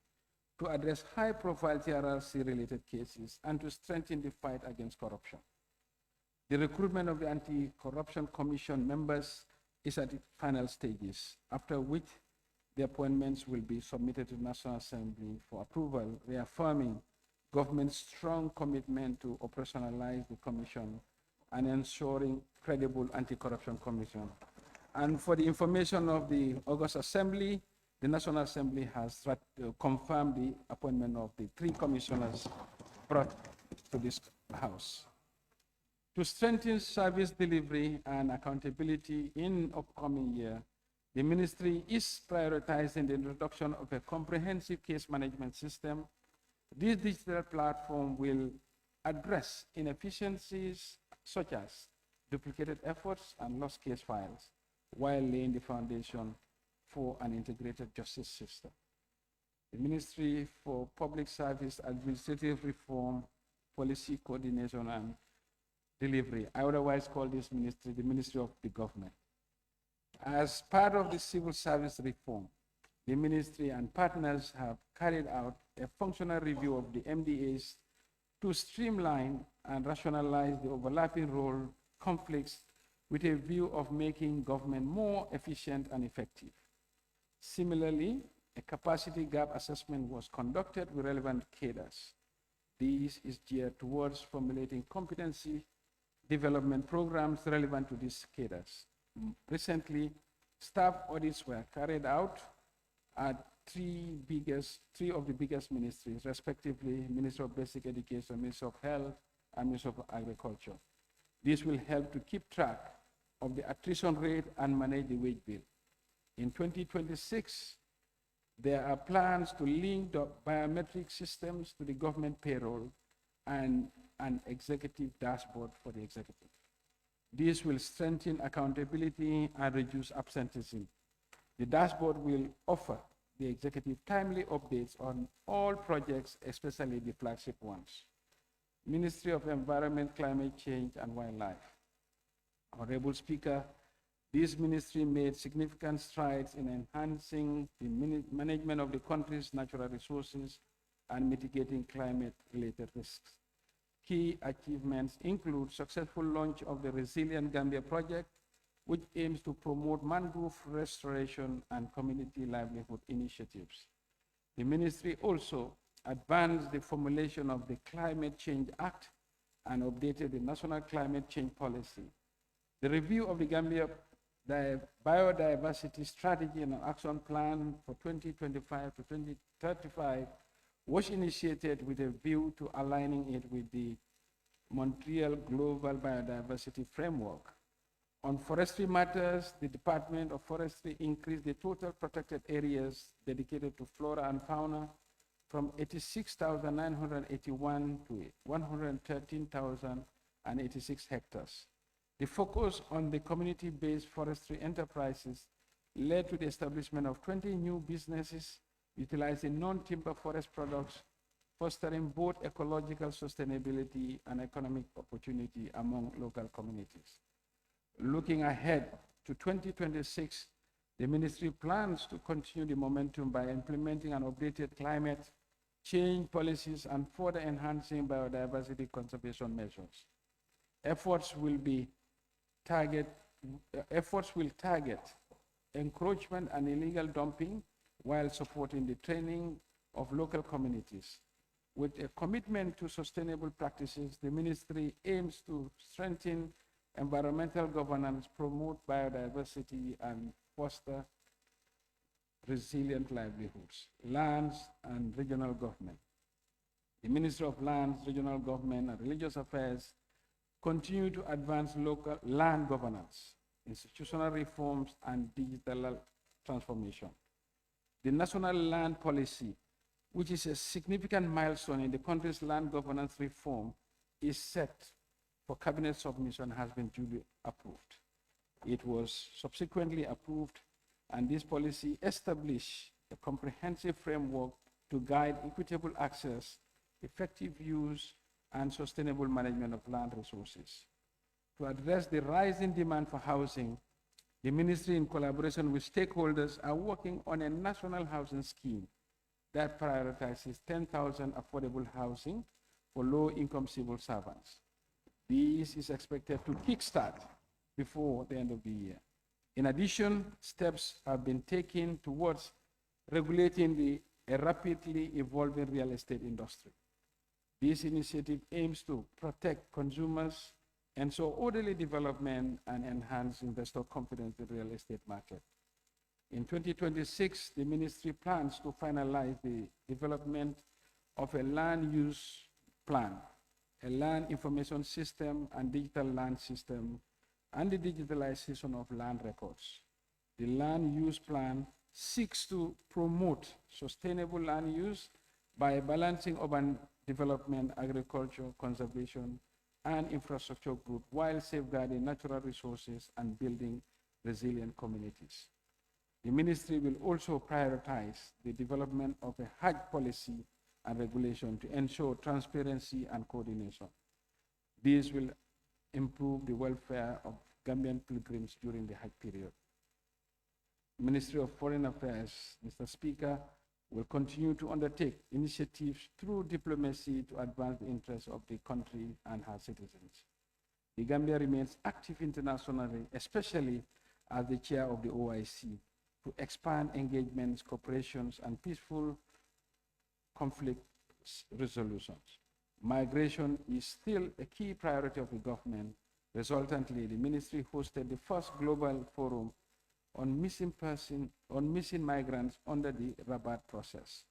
to address high-profile TRRC-related cases and to strengthen the fight against corruption. The recruitment of the Anti-Corruption Commission members is at its final stages, after which the appointments will be submitted to the National Assembly for approval, reaffirming government's strong commitment to operationalize the commission and ensuring credible anti-corruption commission. And for the information of the August Assembly, the National Assembly has confirmed the appointment of the 3 commissioners brought to this House. To strengthen service delivery and accountability in upcoming year, the ministry is prioritizing the introduction of a comprehensive case management system. This digital platform will address inefficiencies such as duplicated efforts and lost case files, while laying the foundation for an integrated justice system. The Ministry for Public Service, Administrative Reform, Policy Coordination and Delivery. I otherwise call this ministry the Ministry of the Government. As part of the civil service reform, the ministry and partners have carried out a functional review of the MDAs to streamline and rationalize the overlapping role conflicts with a view of making government more efficient and effective. Similarly, a capacity gap assessment was conducted with relevant cadres. This is geared towards formulating competency development programs relevant to these cadres. Recently, staff audits were carried out at three of the biggest ministries, respectively, Ministry of Basic Education, Ministry of Health, and Ministry of Agriculture. This will help to keep track of the attrition rate and manage the wage bill. In 2026, there are plans to link the biometric systems to the government payroll and an executive dashboard for the executive. This will strengthen accountability and reduce absenteeism. The dashboard will offer the executive timely updates on all projects, especially the flagship ones. Ministry of Environment, Climate Change, and Wildlife. Honorable Speaker, this ministry made significant strides in enhancing the management of the country's natural resources and mitigating climate-related risks. Key achievements include successful launch of the Resilient Gambia project, which aims to promote mangrove restoration and community livelihood initiatives. The ministry also advanced the formulation of the Climate Change Act and updated the National Climate Change Policy. The review of the Gambia Biodiversity Strategy and Action Plan for 2025 to 2035 was initiated with a view to aligning it with the Montreal Global Biodiversity Framework. On forestry matters, the Department of Forestry increased the total protected areas dedicated to flora and fauna from 86,981 to 113,086 hectares. The focus on the community-based forestry enterprises led to the establishment of 20 new businesses utilizing non-timber forest products, fostering both ecological sustainability and economic opportunity among local communities. Looking ahead to 2026, the ministry plans to continue the momentum by implementing an updated climate change policies and further enhancing biodiversity conservation measures. Efforts will target encroachment and illegal dumping while supporting the training of local communities. With a commitment to sustainable practices, the ministry aims to strengthen environmental governance, promote biodiversity, and foster resilient livelihoods. Lands and regional government. The Ministry of Lands, Regional Government, and Religious Affairs continue to advance local land governance, institutional reforms, and digital transformation. The National Land Policy, which is a significant milestone in the country's land governance reform, is set for cabinet submission, has been duly approved. It was subsequently approved, and this policy established a comprehensive framework to guide equitable access, effective use, and sustainable management of land resources. To address the rising demand for housing, the ministry, in collaboration with stakeholders, are working on a national housing scheme that prioritizes 10,000 affordable housing for low-income civil servants. This is expected to kickstart before the end of the year. In addition, steps have been taken towards regulating a rapidly evolving real estate industry. This initiative aims to protect consumers, ensure orderly development, and enhance investor confidence in the real estate market. In 2026, the ministry plans to finalize the development of a land use plan, a land information system and digital land system, and the digitalization of land records. The land use plan seeks to promote sustainable land use by balancing urban development, agriculture, conservation, and infrastructure growth while safeguarding natural resources and building resilient communities. The ministry will also prioritize the development of a Hajj policy and regulation to ensure transparency and coordination. These will improve the welfare of Gambian pilgrims during the Hajj period. Ministry of Foreign Affairs, Mr. Speaker, will continue to undertake initiatives through diplomacy to advance the interests of the country and her citizens. The Gambia remains active internationally, especially as the chair of the OIC, to expand engagements, cooperations, and peaceful conflict resolutions. Migration is still a key priority of the government. Resultantly, the ministry hosted the first global forum on missing migrants under the Rabat process.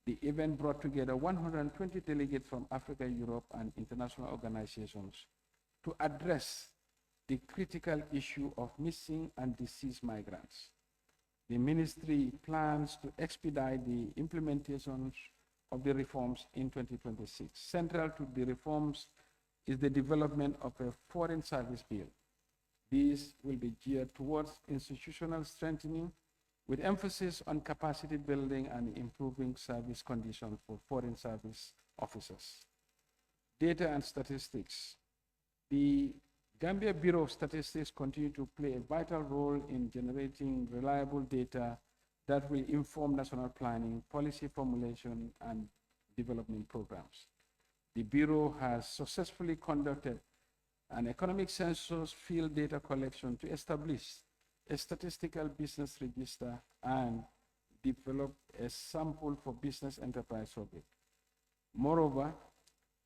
The event brought together 120 delegates from Africa, Europe, and international organizations to address the critical issue of missing and deceased migrants. The ministry plans to expedite the implementation of the reforms in 2026. Central to the reforms is the development of a foreign service bill. These will be geared towards institutional strengthening with emphasis on capacity building and improving service conditions for foreign service officers. Data and statistics. The Gambia Bureau of Statistics continue to play a vital role in generating reliable data that will inform national planning, policy formulation, and development programs. The Bureau has successfully conducted an economic census field data collection to establish a statistical business register and develop a sample for business enterprise survey. Moreover,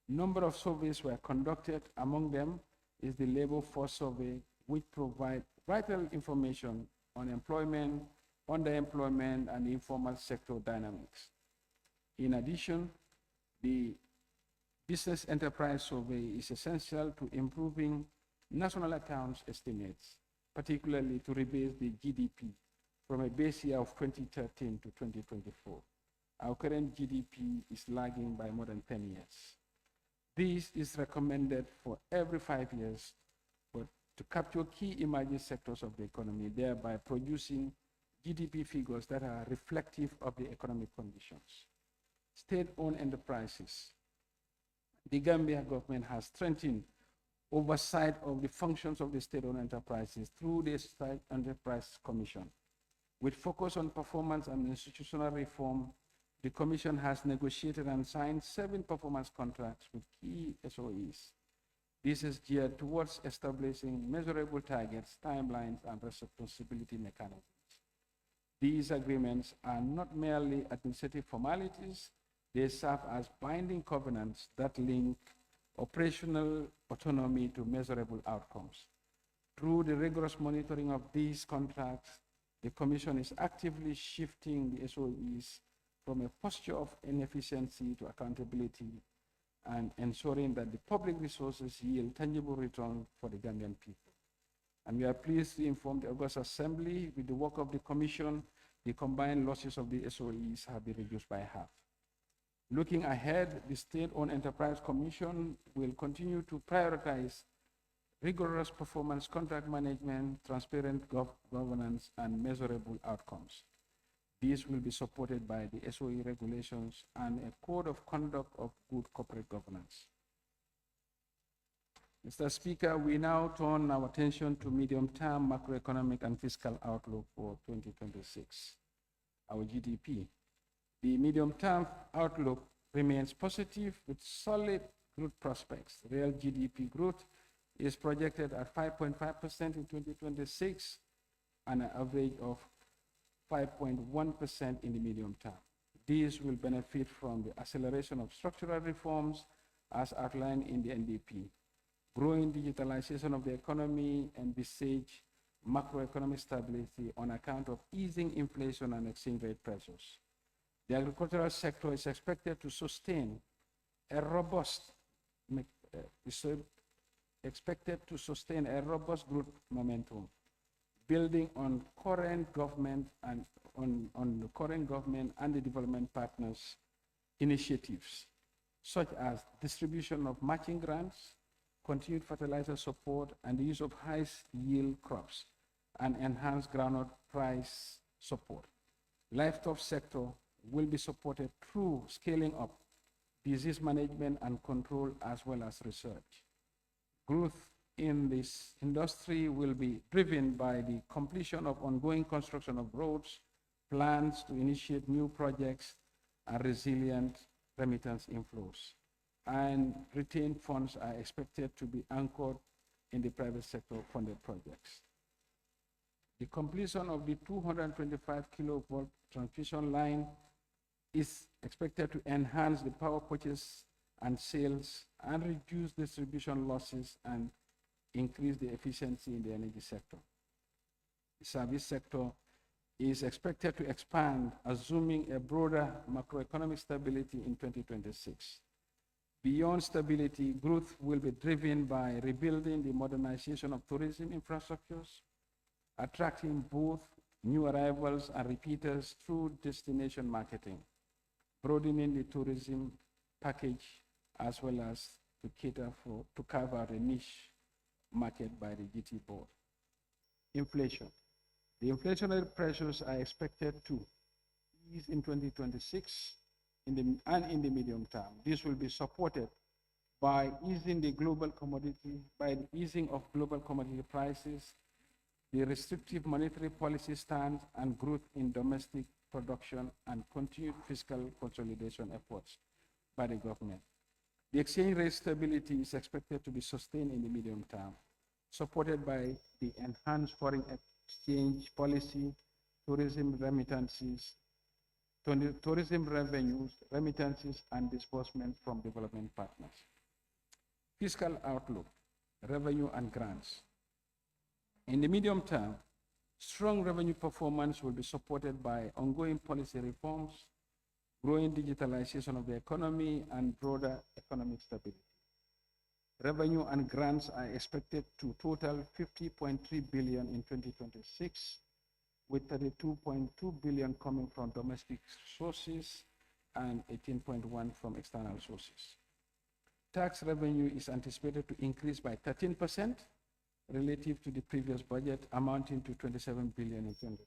number of surveys were conducted. Among them is the labor force survey, which provides vital information on employment, underemployment, and informal sector dynamics. In addition, the business enterprise survey is essential to improving national accounts estimates, particularly to rebase the GDP from a base year of 2013 to 2024. Our current GDP is lagging by more than 10 years. This is recommended for every 5 years, but to capture key emerging sectors of the economy, thereby producing GDP figures that are reflective of the economic conditions. State-owned enterprises. The Gambia government has strengthened oversight of the functions of the state-owned enterprises through the State Enterprise Commission. With focus on performance and institutional reform, the Commission has negotiated and signed 7 performance contracts with key SOEs. This is geared towards establishing measurable targets, timelines, and responsibility mechanisms. These agreements are not merely administrative formalities, they serve as binding covenants that link operational autonomy to measurable outcomes. Through the rigorous monitoring of these contracts, the Commission is actively shifting the SOEs from a posture of inefficiency to accountability and ensuring that the public resources yield tangible return for the Gambian people. And we are pleased to inform the August Assembly, with the work of the Commission, the combined losses of the SOEs have been reduced by half. Looking ahead, the State-Owned Enterprise Commission will continue to prioritize rigorous performance contract management, transparent governance, and measurable outcomes. These will be supported by the SOE regulations and a code of conduct of good corporate governance. Mr. Speaker, we now turn our attention to medium-term macroeconomic and fiscal outlook for 2026, our GDP. The medium-term outlook remains positive with solid growth prospects. Real GDP growth is projected at 5.5% in 2026 and an average of 5.1% in the medium term. These will benefit from the acceleration of structural reforms as outlined in the NDP. Growing digitalization of the economy and envisage macroeconomic stability on account of easing inflation and exchange rate pressures. The agricultural sector is expected to sustain a robust growth momentum, building on current government and on the current government and the development partners' initiatives, such as distribution of matching grants, continued fertilizer support, and the use of high-yield crops, and enhanced groundnut price support. Livestock sector will be supported through scaling up disease management and control as well as research. Growth in this industry will be driven by the completion of ongoing construction of roads, plans to initiate new projects, and resilient remittance inflows. And retained funds are expected to be anchored in the private sector funded projects. The completion of the 225 kilovolt transmission line is expected to enhance the power purchase and sales and reduce distribution losses and increase the efficiency in the energy sector. The service sector is expected to expand, assuming a broader macroeconomic stability in 2026. Beyond stability, growth will be driven by rebuilding the modernization of tourism infrastructures, attracting both new arrivals and repeaters through destination marketing, broadening the tourism package, as well as to carve out a niche market by the GT board. Inflation. The inflationary pressures are expected to ease in 2026 and in the medium term. This will be supported by easing of global commodity prices, the restrictive monetary policy stance, and growth in domestic production and continued fiscal consolidation efforts by the government. The exchange rate stability is expected to be sustained in the medium term, supported by the enhanced foreign exchange policy, tourism revenues, remittances, and disbursements from development partners. Fiscal outlook, revenue and grants. In the medium term, strong revenue performance will be supported by ongoing policy reforms, growing digitalization of the economy, and broader economic stability. Revenue and grants are expected to total 50.3 billion in 2026, with 32.2 billion coming from domestic sources and 18.1 from external sources. Tax revenue is anticipated to increase by 13% relative to the previous budget, amounting to 27 billion in 2026.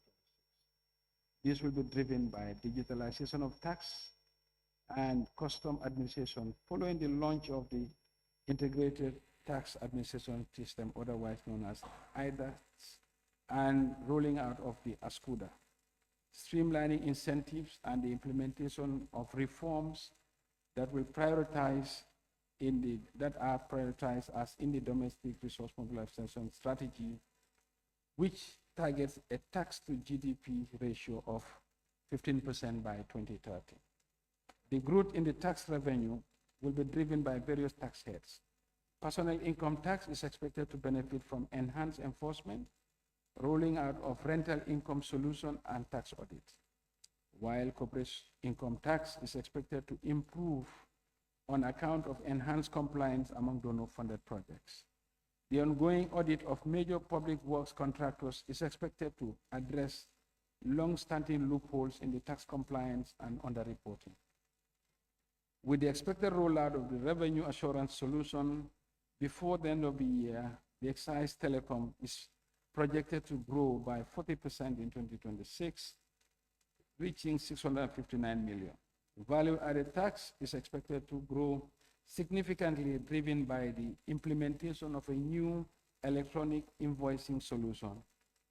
This will be driven by digitalization of tax and custom administration following the launch of the Integrated Tax Administration System, otherwise known as IDAS, and rolling out of the ASCUDA, streamlining incentives and the implementation of reforms that are prioritized as in the domestic resource mobilization strategy, which targets a tax to GDP ratio of 15% by 2030. The growth in the tax revenue will be driven by various tax heads. Personal income tax is expected to benefit from enhanced enforcement, rolling out of rental income solution and tax audits, while corporate income tax is expected to improve on account of enhanced compliance among donor-funded projects. The ongoing audit of major public works contractors is expected to address long-standing loopholes in the tax compliance and underreporting. With the expected rollout of the revenue assurance solution before the end of the year, the excise telecom is projected to grow by 40% in 2026, reaching 659 million. Value-added tax is expected to grow significantly, driven by the implementation of a new electronic invoicing solution,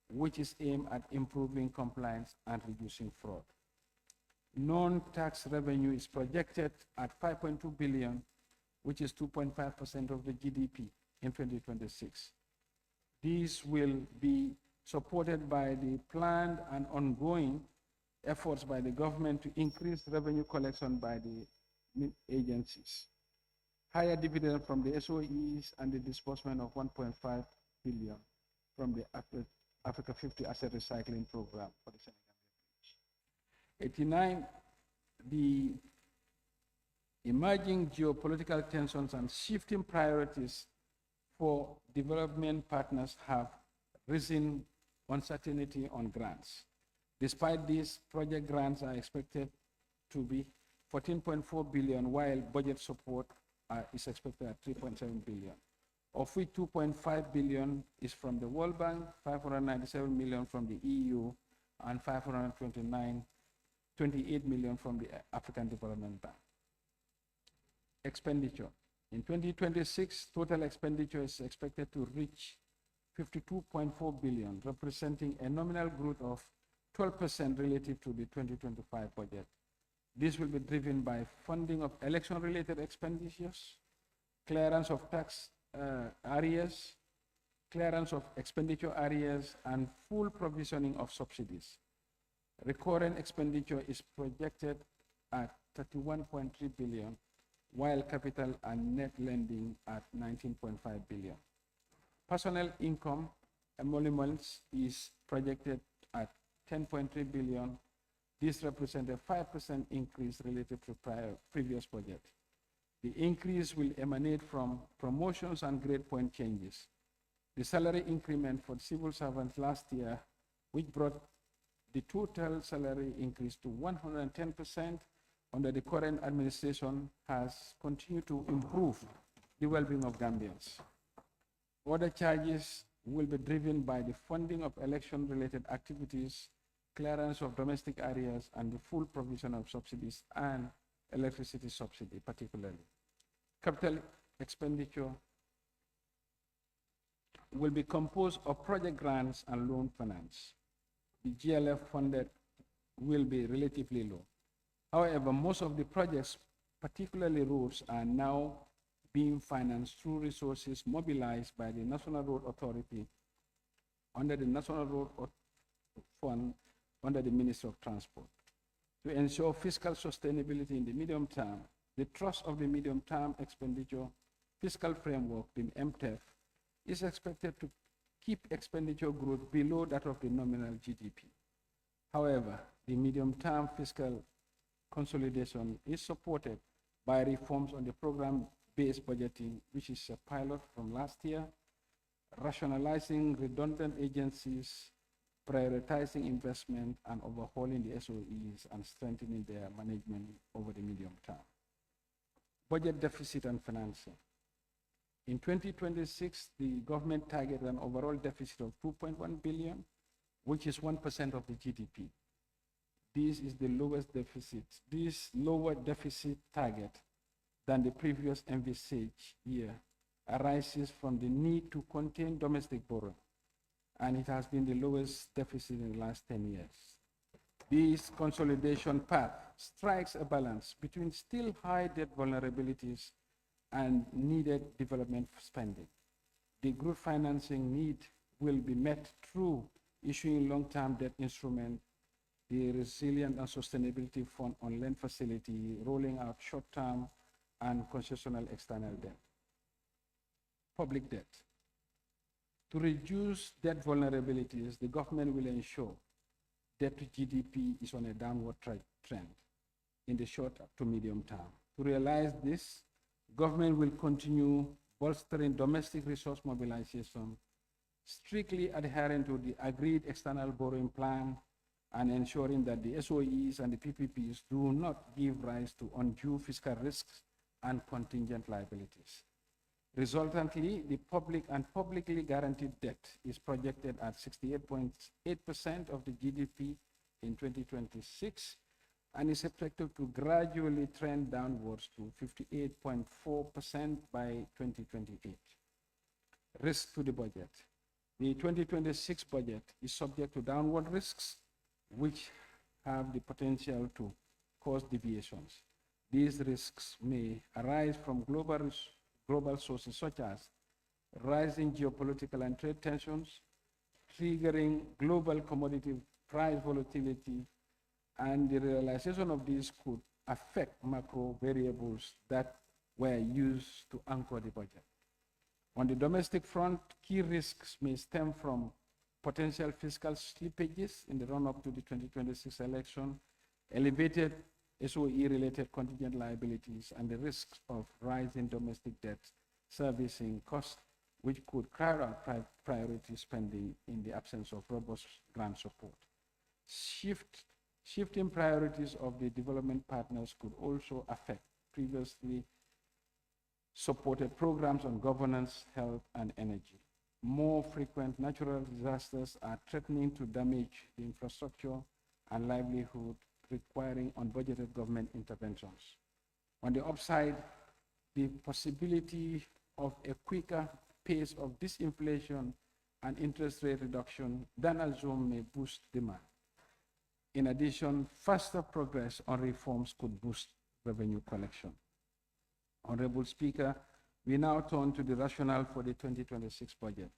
which is aimed at improving compliance and reducing fraud. Non-tax revenue is projected at 5.2 billion, which is 2.5% of the GDP in 2026. These will be supported by the planned and ongoing efforts by the government to increase revenue collection by the agencies, higher dividend from the SOEs, and the disbursement of 1.5 billion from the Africa 50 Asset Recycling Program for the Senegal. 89, the emerging geopolitical tensions and shifting priorities for development partners have risen uncertainty on grants. Despite this, project grants are expected to be 14.4 billion, while budget support is expected at 3.7 billion. of which 2.5 billion is from the World Bank, 597 million from the EU, and 528 million from the African Development Bank. Expenditure. In 2026, total expenditure is expected to reach 52.4 billion, representing a nominal growth of 12% relative to the 2025 budget. This will be driven by funding of election-related expenditures, clearance of tax areas, clearance of expenditure areas, and full provisioning of subsidies. Recurrent expenditure is projected at 31.3 billion, while capital and net lending at 19.5 billion. Personnel income emoluments is projected at 10.3 billion. This represents a 5% increase relative to previous budget. The increase will emanate from promotions and grade point changes. The salary increment for civil servants last year, which brought the total salary increase to 110% under the current administration, has continued to improve the well-being of Gambians. Other charges will be driven by the funding of election-related activities, clearance of domestic areas, and the full provision of subsidies and electricity subsidy particularly. Capital expenditure will be composed of project grants and loan finance. The GLF funded will be relatively low. However, most of the projects, particularly roads, are now being financed through resources mobilized by the National Road Authority under the National Road Fund under the Ministry of Transport. To ensure fiscal sustainability in the medium term, the Trust of the Medium Term Expenditure Fiscal Framework, the MTEF, is expected to keep expenditure growth below that of the nominal GDP. However, the medium-term fiscal consolidation is supported by reforms on the program-based budgeting, which is a pilot from last year, rationalizing redundant agencies, prioritizing investment, and overhauling the SOEs and strengthening their management over the medium term. Budget deficit and financing. In 2026, the government targeted an overall deficit of 2.1 billion, which is 1% of the GDP. This is the lowest deficit. This lower deficit target than the previous envisaged year arises from the need to contain domestic borrowing, and it has been the lowest deficit in the last 10 years. This consolidation path strikes a balance between still high debt vulnerabilities and needed development spending. The group financing need will be met through issuing long-term debt instrument, the Resilient and Sustainability Fund on Land Facility, rolling out short-term and concessional external debt. Public debt. To reduce debt vulnerabilities, the government will ensure debt to GDP is on a downward trend in the short to medium term. To realize this, government will continue bolstering domestic resource mobilization, strictly adhering to the agreed external borrowing plan, and ensuring that the SOEs and the PPPs do not give rise to undue fiscal risks and contingent liabilities. Resultantly, the public and publicly guaranteed debt is projected at 68.8% of the GDP in 2026 and is expected to gradually trend downwards to 58.4% by 2028. Risk to the budget. The 2026 budget is subject to downward risks, which have the potential to cause deviations. These risks may arise from global sources such as rising geopolitical and trade tensions, triggering global commodity price volatility, and the realization of these could affect macro variables that were used to anchor the budget. On the domestic front, key risks may stem from potential fiscal slippages in the run-up to the 2026 election, elevated SOE-related contingent liabilities, and the risks of rising domestic debt servicing costs, which could crowd out priority spending in the absence of robust grant support. Shifting priorities of the development partners could also affect previously supported programs on governance, health, and energy. More frequent natural disasters are threatening to damage the infrastructure and livelihood, requiring unbudgeted government interventions. On the upside, the possibility of a quicker pace of disinflation and interest rate reduction than assumed may boost demand. In addition, faster progress on reforms could boost revenue collection. Honorable Speaker, we now turn to the rationale for the 2026 budget.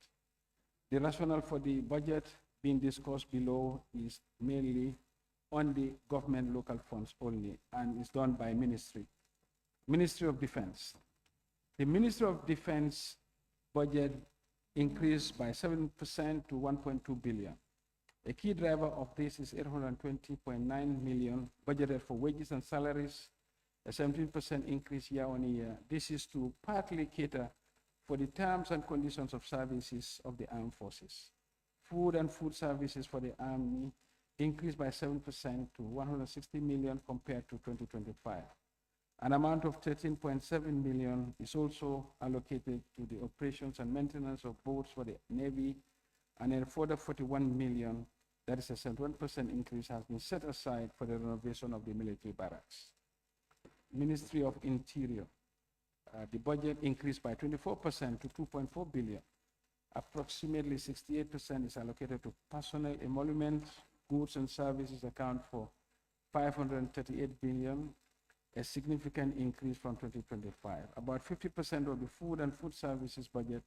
The rationale for the budget being discussed below is mainly on the government local funds only and is done by ministry. Ministry of Defense. The Ministry of Defense budget increased by 7% to 1.2 billion. A key driver of this is 820.9 million budgeted for wages and salaries, a 17% increase year on year. This is to partly cater for the terms and conditions of services of the armed forces. Food and food services for the Army increased by 7% to 160 million compared to 2025. An amount of 13.7 million is also allocated to the operations and maintenance of boats for the Navy, and a further 41 million, that is a 71% increase, has been set aside for the renovation of the military barracks. Ministry of Interior. The budget increased by 24% to 2.4 billion. Approximately 68% is allocated to personnel emoluments. Goods and services account for 538 billion, a significant increase from 2025. About 50% of the food and food services budget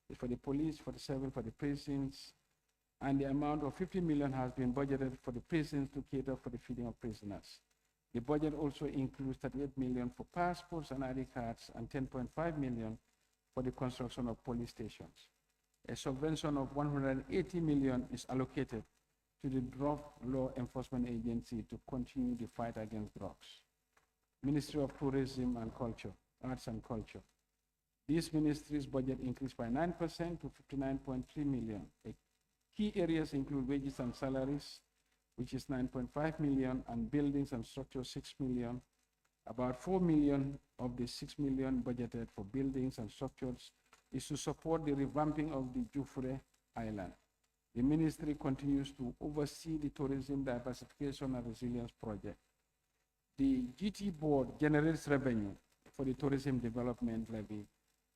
is for the police, 47 for the prisons, and the amount of 50 million has been budgeted for the prisons to cater for the feeding of prisoners. The budget also includes 38 million for passports and ID cards and 10.5 million for the construction of police stations. A subvention of 180 million is allocated to the Drug Law Enforcement Agency to continue the fight against drugs. Ministry of Tourism and Culture, Arts and Culture. This ministry's budget increased by 9% to 59.3 million. Key areas include wages and salaries, which is 9.5 million, and buildings and structures, 6 million. About 4 million of the 6 million budgeted for buildings and structures is to support the revamping of the Jufure Island. The ministry continues to oversee the Tourism Diversification and Resilience Project. The GT board generates revenue for the tourism development levy,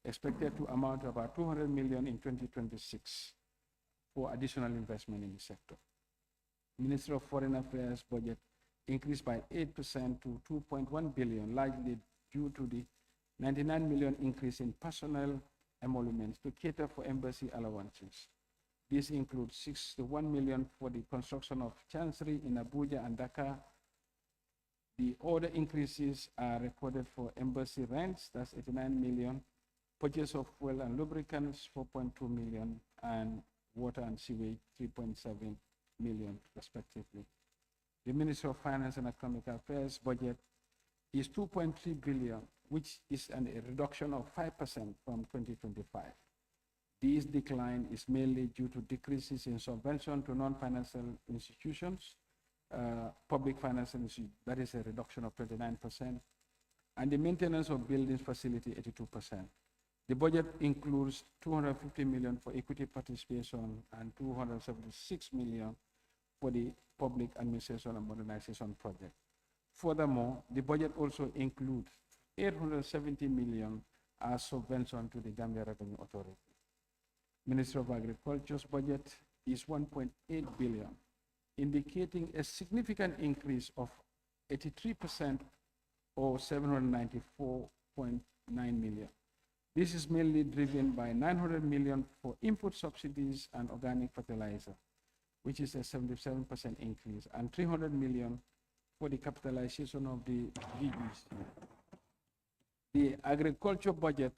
expected to amount to about 200 million in 2026 for additional investment in the sector. Ministry of Foreign Affairs budget increased by 8% to 2.1 billion, largely due to the 99 million increase in personnel emoluments to cater for embassy allowances. This includes 61 million for the construction of Chancery in Abuja and Dakar. The other increases are recorded for embassy rents, that's 89 million, purchase of fuel and lubricants, 4.2 million, and water and sewage, 3.7 million, respectively. The Ministry of Finance and Economic Affairs budget is 2.3 billion, which is a reduction of 5% from 2025. This decline is mainly due to decreases in subvention to non-financial institutions, public financial institutions, that is a reduction of 29%, and the maintenance of buildings facility, 82%. The budget includes 250 million for equity participation and 276 million for the public administration and modernization project. Furthermore, the budget also includes 870 million as subvention to the Gambia Revenue Authority. Ministry of Agriculture's budget is 1.8 billion, indicating a significant increase of 83% or 794.9 million. This is mainly driven by 900 million for input subsidies and organic fertilizer, which is a 77% increase, and 300 million for the capitalization of the GEs. The agriculture budget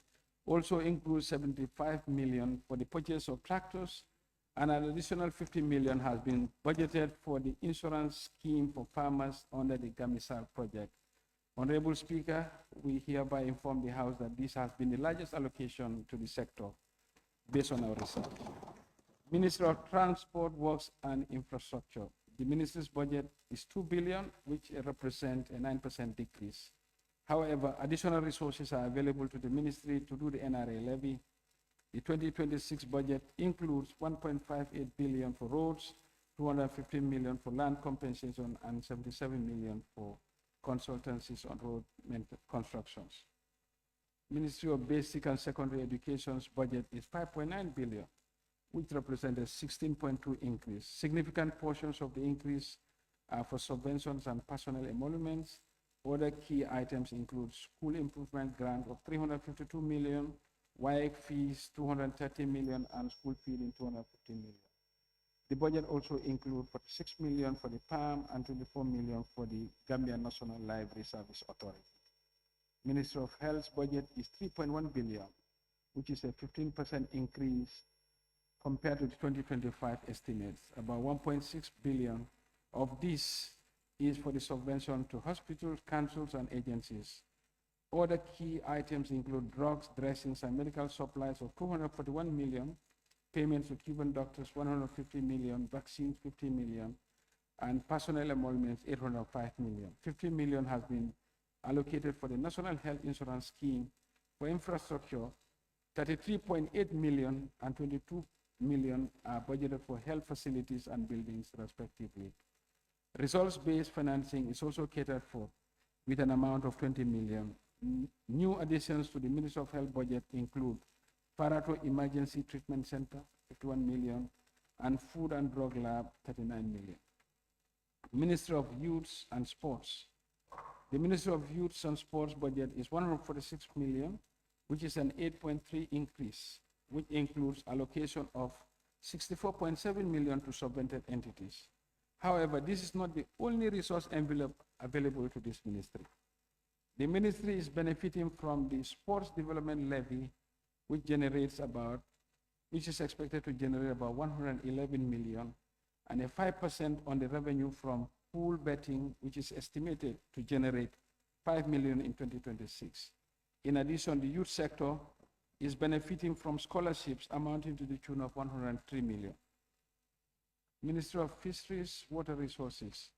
also includes 75 million for the purchase of tractors, and an additional 50 million has been budgeted for the insurance scheme for farmers under the Gamisar project. Honorable Speaker, we hereby inform the House that this has been the largest allocation to the sector based on our research. Ministry of Transport, Works and Infrastructure. The ministry's budget is 2 billion, which represents a 9% decrease. However, additional resources are available to the ministry to do the NRA levy. The 2026 budget includes 1.58 billion for roads, 215 million for land compensation, and 77 million for consultancies on road constructions. Ministry of Basic and Secondary Education's budget is 5.9 billion, which represents a 16.2 increase. Significant portions of the increase are for subventions and personnel emoluments. Other key items include school improvement grant of 352 million, WIC fees 230 million, and school feeding 250 million. The budget also includes 46 million for the PAM and 24 million for the Gambia National Library Service Authority. Ministry of Health's budget is 3.1 billion, which is a 15% increase compared to the 2025 estimates. About 1.6 billion of this is for the subvention to hospitals, councils, and agencies. Other key items include drugs, dressings, and medical supplies of 241 million, payments to Cuban doctors 150 million, vaccines 50 million, and personnel emoluments 805 million. 50 million has been allocated for the National Health Insurance Scheme for infrastructure. 33.8 million and 22 million are budgeted for health facilities and buildings, respectively. Results-based financing is also catered for with an amount of 20 million. New additions to the Ministry of Health budget include Parato Emergency Treatment Center, 51 million, and Food and Drug Lab, 39 million. Ministry of Youth and Sports. The Ministry of Youth and Sports budget is 146 million, which is an 8.3 increase, which includes allocation of 64.7 million to subvented entities. However, this is not the only resource envelope available to this ministry. The ministry is benefiting from the sports development levy, which is expected to generate about 111 million, and a 5% on the revenue from pool betting, which is estimated to generate 5 million in 2026. In addition, the youth sector is benefiting from scholarships amounting to the tune of 103 million. Ministry of Fisheries, Water Resources.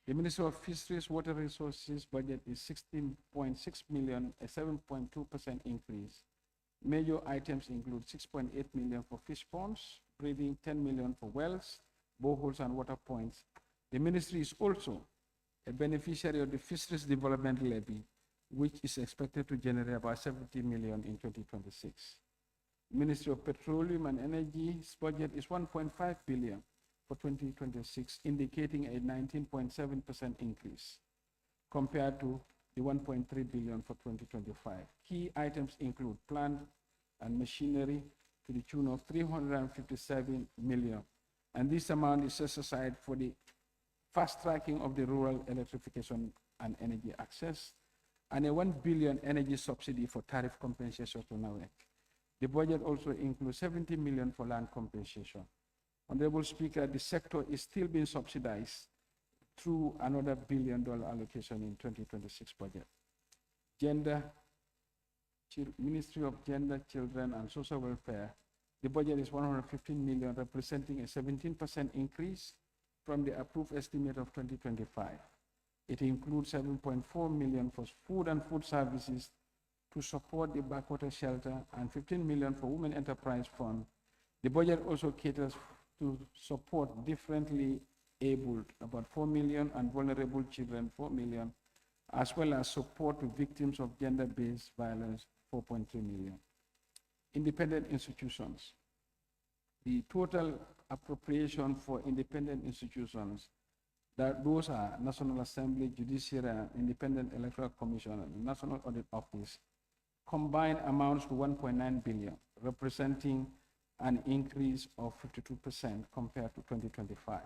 The Ministry of Fisheries, Water Resources budget is 16.6 million, a 7.2% increase. Major items include 6.8 million for fish ponds, breeding 10 million for wells, boreholes, and water points. The ministry is also a beneficiary of the Fisheries Development Levy, which is expected to generate about 70 million in 2026. Ministry of Petroleum and Energy's budget is 1.5 billion for 2026, indicating a 19.7% increase compared to the 1.3 billion for 2025. Key items include plant and machinery to the tune of 357 million, and this amount is set aside for the fast tracking of the rural electrification and energy access, and a 1 billion energy subsidy for tariff compensation to NAWEC. The budget also includes 70 million for land compensation. Honorable Speaker, the sector is still being subsidized through another $1 billion allocation in 2026 budget. Ministry of Gender, Children, and Social Welfare, the budget is 115 million, representing a 17% increase from the approved estimate of 2025. It includes 7.4 million for food and food services to support the backwater shelter and 15 million for Women Enterprise Fund. The budget also caters to support differently abled, about 4 million, and vulnerable children, 4 million, as well as support to victims of gender-based violence, 4.3 million. Independent institutions. The total appropriation for independent institutions, those are National Assembly, Judiciary, and Independent Electoral Commission, and National Audit Office, combined amounts to 1.9 billion, representing an increase of 52% compared to 2025.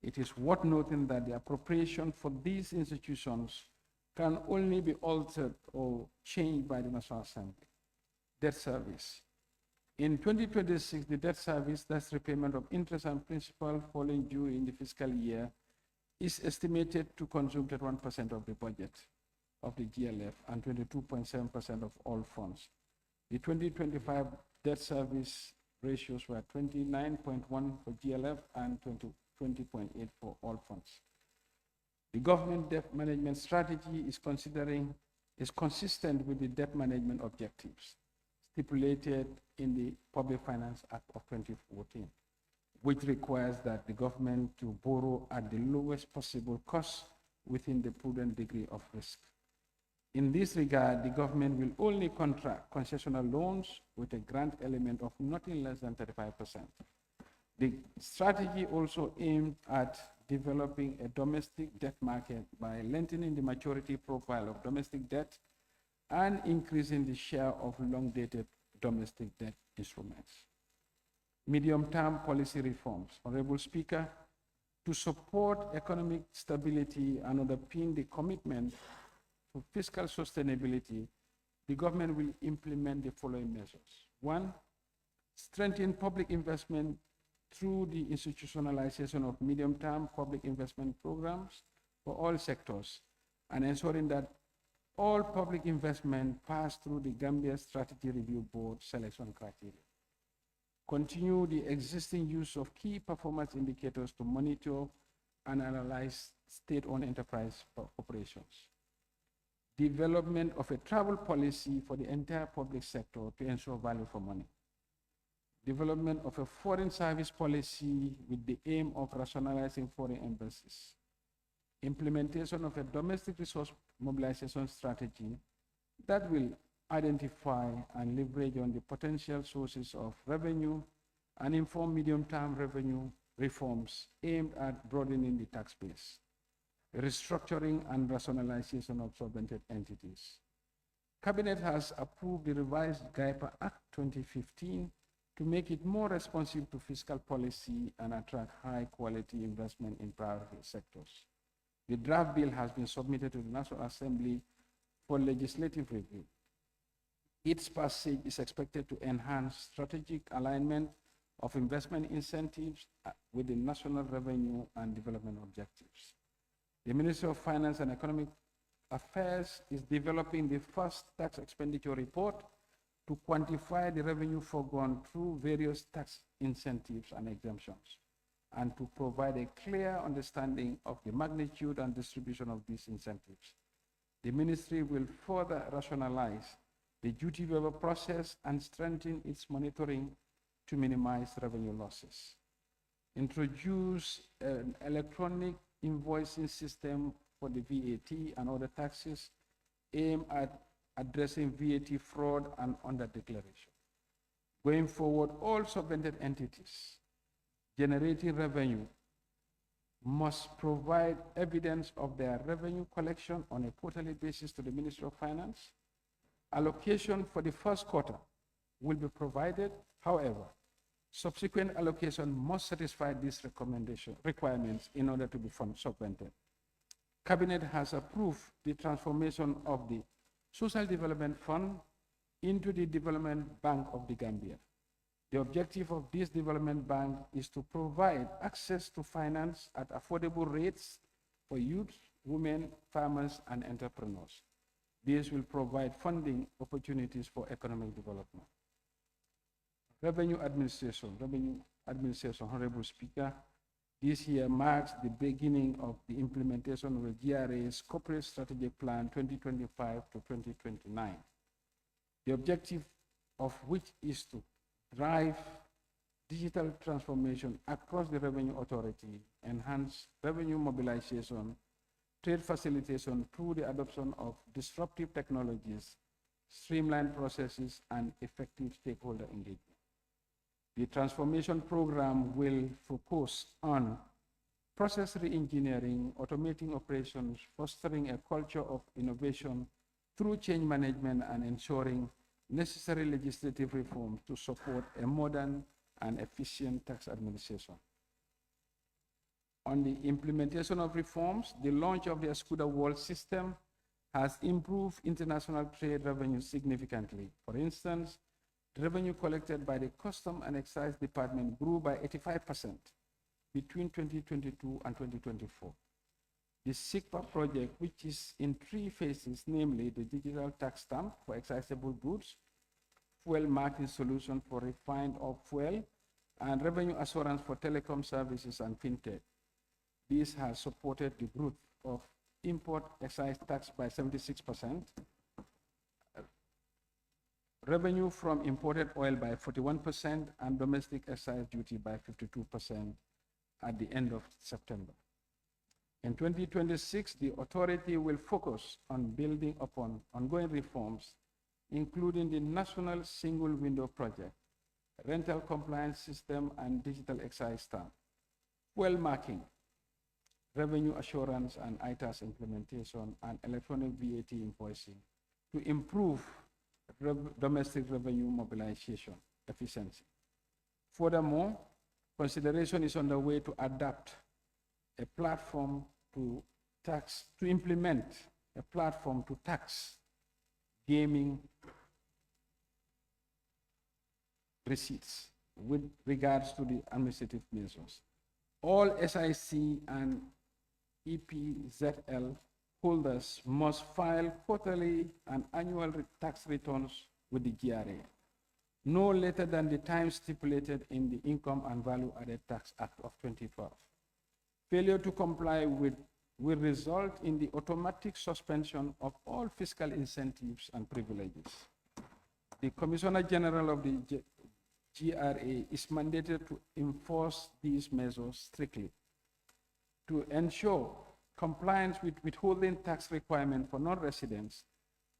It is worth noting that the appropriation for these institutions can only be altered or changed by the National Assembly. Debt service. In 2026, the debt service, that's repayment of interest and principal falling due in the fiscal year, is estimated to consume 31% of the budget of the GLF and 22.7% of all funds. The 2025 debt service ratios were 29.1 for GLF and 20.8 for all funds. The government debt management strategy is considering is consistent with the debt management objectives stipulated in the Public Finance Act of 2014, which requires that the government to borrow at the lowest possible cost within the prudent degree of risk. In this regard, the government will only contract concessional loans with a grant element of nothing less than 35%. The strategy also aimed at developing a domestic debt market by lengthening the maturity profile of domestic debt and increasing the share of long-dated domestic debt instruments. Medium-term policy reforms. Honorable Speaker, to support economic stability and underpin the commitment to fiscal sustainability, the government will implement the following measures. One, strengthen public investment through the institutionalization of medium-term public investment programs for all sectors and ensuring that all public investment pass through the Gambia Strategy Review Board selection criteria. Continue the existing use of key performance indicators to monitor and analyze state-owned enterprise operations. Development of a travel policy for the entire public sector to ensure value for money. Development of a foreign service policy with the aim of rationalizing foreign embassies. Implementation of a domestic resource mobilization strategy that will identify and leverage on the potential sources of revenue and inform medium-term revenue reforms aimed at broadening the tax base. Restructuring and rationalization of solvented entities. Cabinet has approved the revised GAIPA Act 2015 to make it more responsive to fiscal policy and attract high-quality investment in priority sectors. The draft bill has been submitted to the National Assembly for legislative review. Its passage is expected to enhance strategic alignment of investment incentives with the national revenue and development objectives. The Ministry of Finance and Economic Affairs is developing the first tax expenditure report to quantify the revenue foregone through various tax incentives and exemptions, and to provide a clear understanding of the magnitude and distribution of these incentives. The ministry will further rationalize the duty waiver process and strengthen its monitoring to minimize revenue losses. Introduce an electronic invoicing system for the VAT and other taxes aimed at addressing VAT fraud and under-declaration. Going forward, all subvented entities generating revenue must provide evidence of their revenue collection on a quarterly basis to the Ministry of Finance. Allocation for the first quarter will be provided. However, subsequent allocation must satisfy these requirements in order to be subvented. Cabinet has approved the transformation of the Social Development Fund into the Development Bank of the Gambia. The objective of this development bank is to provide access to finance at affordable rates for youth, women, farmers, and entrepreneurs. This will provide funding opportunities for economic development. Revenue administration, Honorable Speaker. This year marks the beginning of the implementation of the GRA's Corporate Strategic Plan 2025 to 2029. The objective of which is to drive digital transformation across the Revenue Authority, enhance revenue mobilization, trade facilitation through the adoption of disruptive technologies, streamlined processes, and effective stakeholder engagement. The transformation program will focus on process re-engineering, automating operations, fostering a culture of innovation through change management, and ensuring necessary legislative reforms to support a modern and efficient tax administration. On the implementation of reforms, the launch of the Escuda World system has improved international trade revenue significantly. For instance, the revenue collected by the Custom and Excise Department grew by 85% between 2022 and 2024. The SIGPA project, which is in 3 phases, namely the digital tax stamp for excisable goods, fuel marking solution for refined fuel, and revenue assurance for telecom services and fintech. This has supported the growth of import excise tax by 76%, revenue from imported oil by 41% and domestic excise duty by 52% at the end of September. In 2026, the authority will focus on building upon ongoing reforms, including the National Single Window Project, rental compliance system and digital excise stamp, fuel marking, revenue assurance and ITAS implementation, and electronic VAT invoicing to improve domestic revenue mobilization efficiency. Furthermore, consideration is underway to adapt a platform to implement a platform to tax gaming receipts with regards to the administrative measures. All SIC and EPZL holders must file quarterly and annual tax returns with the GRA, no later than the time stipulated in the Income and Value Added Tax Act of 2012. Failure to comply will result in the automatic suspension of all fiscal incentives and privileges. The Commissioner General of the GRA is mandated to enforce these measures strictly. To ensure compliance with withholding tax requirements for non-residents,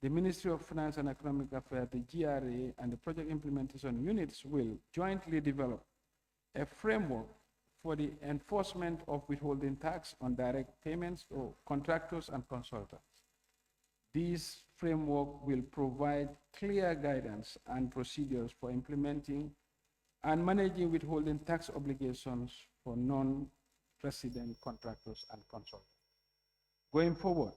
the Ministry of Finance and Economic Affairs, the GRA, and the project implementation units will jointly develop a framework for the enforcement of withholding tax on direct payments to contractors and consultants. This framework will provide clear guidance and procedures for implementing and managing withholding tax obligations for non-resident contractors and consultants. Going forward,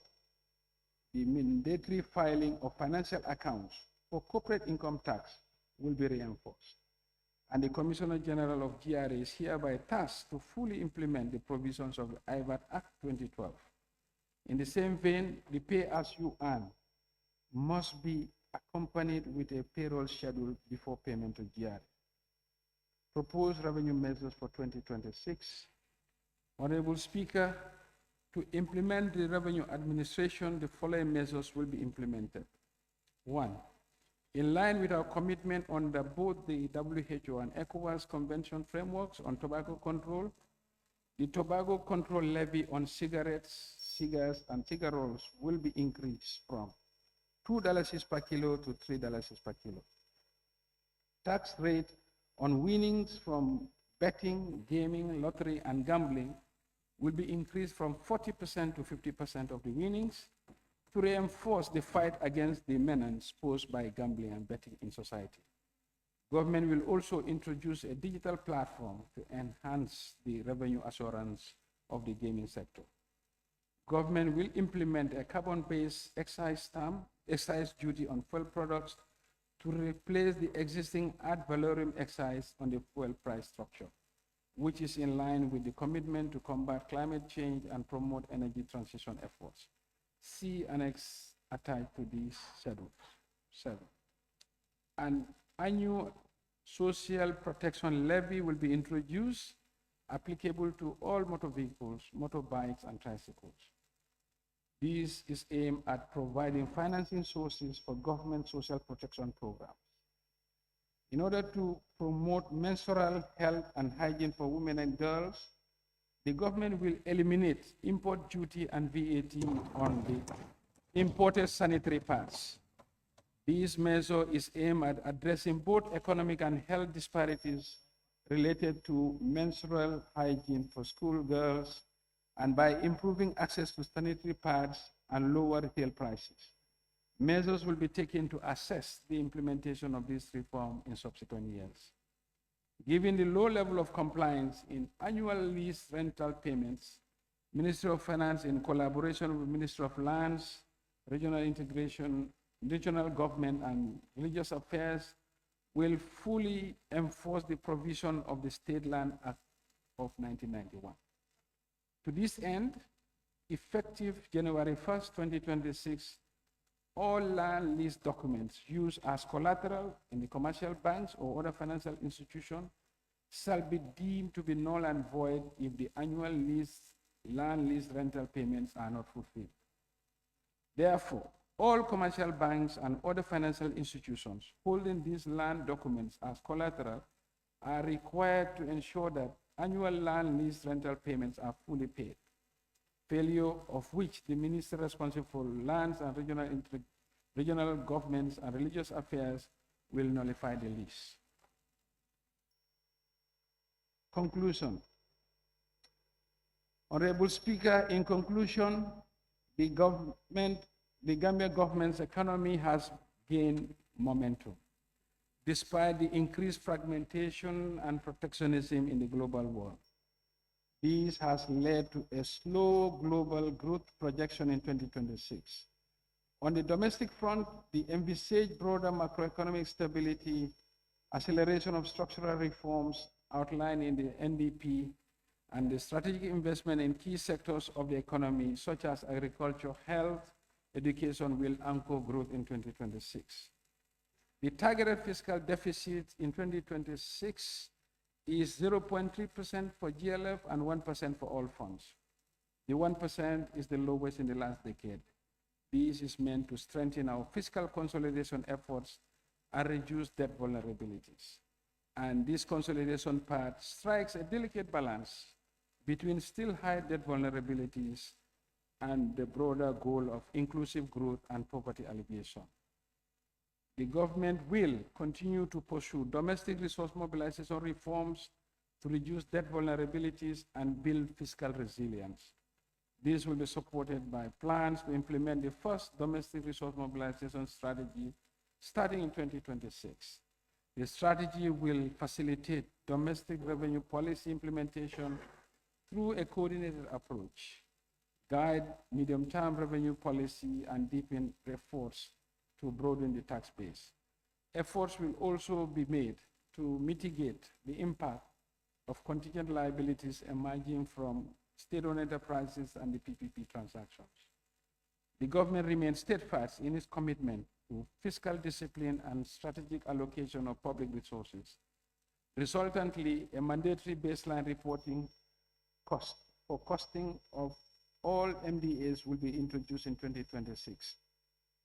the mandatory filing of financial accounts for corporate income tax will be reinforced, and the Commissioner General of GRA is hereby tasked to fully implement the provisions of the IVAT Act 2012. In the same vein, the pay-as-you-earn must be accompanied with a payroll schedule before payment to GRA. Proposed revenue measures for 2026. Honorable Speaker, to implement the revenue administration, the following measures will be implemented. 1. In line with our commitment under both the WHO and ECOWAS Convention frameworks on tobacco control, the tobacco control levy on cigarettes, cigars, and cigar rolls will be increased from $2 per kilo to $3 per kilo. Tax rate on winnings from betting, gaming, lottery, and gambling will be increased from 40% to 50% of the winnings to reinforce the fight against the menace posed by gambling and betting in society. Government will also introduce a digital platform to enhance the revenue assurance of the gaming sector. Government will implement a carbon-based excise stamp, excise duty on fuel products to replace the existing ad valorem excise on the fuel price structure, which is in line with the commitment to combat climate change and promote energy transition efforts. See Annex attached to these schedules. 7. An annual social protection levy will be introduced, applicable to all motor vehicles, motorbikes, and tricycles. This is aimed at providing financing sources for government social protection programs. In order to promote menstrual health and hygiene for women and girls, the government will eliminate import duty and VAT on the imported sanitary pads. This measure is aimed at addressing both economic and health disparities related to menstrual hygiene for school girls, and by improving access to sanitary pads and lower retail prices. Measures will be taken to assess the implementation of this reform in subsequent years. Given the low level of compliance in annual lease rental payments, Ministry of Finance, in collaboration with Ministry of Lands, Regional Integration, Regional Government, and Religious Affairs, will fully enforce the provision of the State Land Act of 1991. To this end, effective January 1st, 2026, all land lease documents used as collateral in the commercial banks or other financial institutions shall be deemed to be null and void if the annual land lease rental payments are not fulfilled. Therefore, All commercial banks and other financial institutions holding these land documents as collateral are required to ensure that annual land lease rental payments are fully paid, failure of which the minister responsible for lands and regional governments and religious affairs will nullify the lease. Conclusion. Honorable Speaker, in conclusion, the Gambia government's economy has gained momentum, despite the increased fragmentation and protectionism in the global world. This has led to a slow global growth projection in 2026. On the domestic front, the envisaged broader macroeconomic stability, acceleration of structural reforms outlined in the NDP, and the strategic investment in key sectors of the economy, such as agriculture, health, education, will anchor growth in 2026. The targeted fiscal deficit in 2026 is 0.3% for GLF and 1% for all funds. The 1% is the lowest in the last decade. This is meant to strengthen our fiscal consolidation efforts and reduce debt vulnerabilities. And this consolidation path strikes a delicate balance between still high debt vulnerabilities and the broader goal of inclusive growth and poverty alleviation. The government will continue to pursue domestic resource mobilization reforms to reduce debt vulnerabilities and build fiscal resilience. This will be supported by plans to implement the first domestic resource mobilization strategy starting in 2026. The strategy will facilitate domestic revenue policy implementation through a coordinated approach, guide medium-term revenue policy, and deepen efforts to broaden the tax base. Efforts will also be made to mitigate the impact of contingent liabilities emerging from state-owned enterprises and the PPP transactions. The government remains steadfast in its commitment to fiscal discipline and strategic allocation of public resources. Resultantly, a mandatory baseline reporting costing of all MDAs will be introduced in 2026.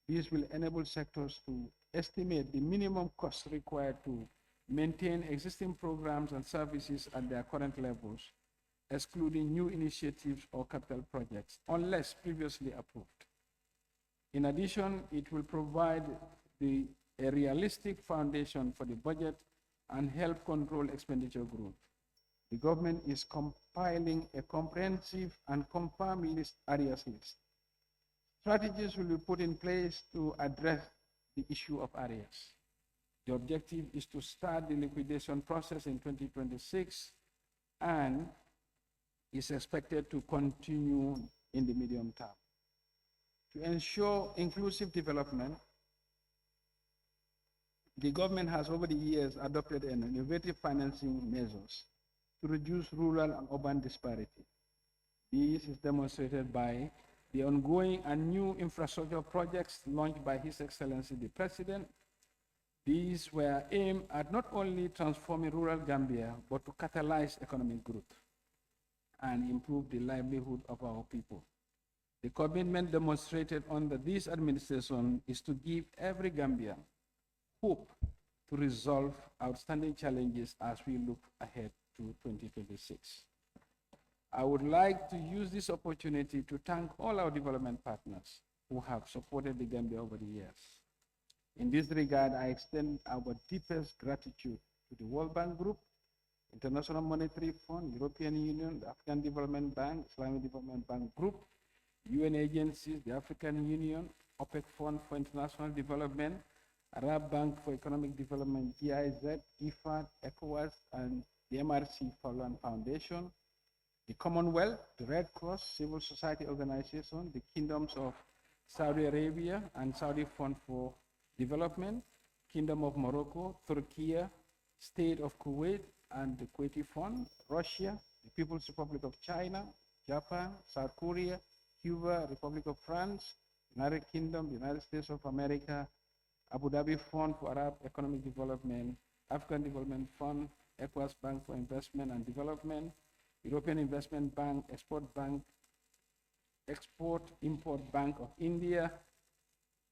This will enable sectors to estimate the minimum costs required to maintain existing programs and services at their current levels, excluding new initiatives or capital projects, unless previously approved. In addition, it will provide a realistic foundation for the budget and help control expenditure growth. The government is compiling a comprehensive and confirmed areas list. Strategies will be put in place to address the issue of areas. The objective is to start the liquidation process in 2026 and is expected to continue in the medium term. To ensure inclusive development, the government has over the years adopted an innovative financing measures to reduce rural and urban disparity. This is demonstrated by the ongoing and new infrastructure projects launched by His Excellency the President. These were aimed at not only transforming rural Gambia, but to catalyze economic growth and improve the livelihood of our people. The commitment demonstrated under this administration is to give every Gambian hope to resolve outstanding challenges as we look ahead to 2026. I would like to use this opportunity to thank all our development partners who have supported the Gambia over the years. In this regard, I extend our deepest gratitude to the World Bank Group, International Monetary Fund, European Union, the African Development Bank, Islamic Development Bank Group, UN agencies, the African Union, OPEC Fund for International Development, Arab Bank for Economic Development, GIZ, IFAD, ECOWAS, and the MRC Fallon Foundation, the Commonwealth, the Red Cross, civil society organization, the Kingdoms of Saudi Arabia and Saudi Fund for Development, Kingdom of Morocco, Turkey, State of Kuwait and the Kuwaiti Fund, Russia, the People's Republic of China, Japan, South Korea, Cuba, Republic of France, United Kingdom, United States of America, Abu Dhabi Fund for Arab Economic Development, African Development Fund, ECOWAS Bank for Investment and Development, European Investment Bank, Export-Import Bank of India,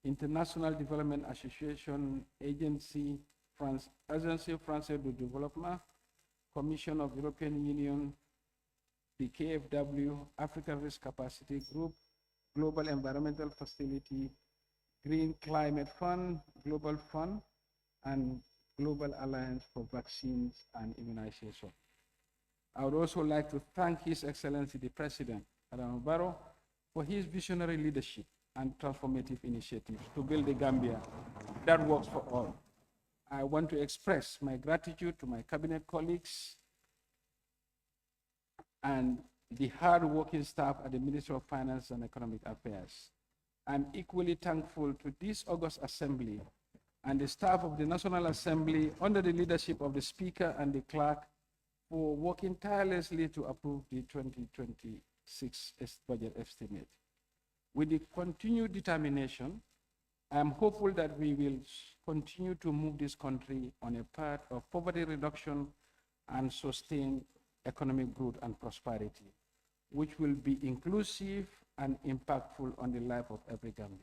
International Development Association, Agence Française de Développement, Commission of European Union, the KfW, African Risk Capacity Group, Global Environmental Facility, Green Climate Fund, Global Fund, and Global Alliance for Vaccines and Immunization. I would also like to thank His Excellency the President, Adama Barrow, for his visionary leadership and transformative initiatives to build a Gambia that works for all. I want to express my gratitude to my cabinet colleagues and the hard-working staff at the Ministry of Finance and Economic Affairs. I'm equally thankful to this August Assembly and the staff of the National Assembly under the leadership of the Speaker and the Clerk for working tirelessly to approve the 2026 budget estimate. With the continued determination, I am hopeful that we will continue to move this country on a path of poverty reduction and sustained economic growth and prosperity, which will be inclusive and impactful on the life of every Gambian.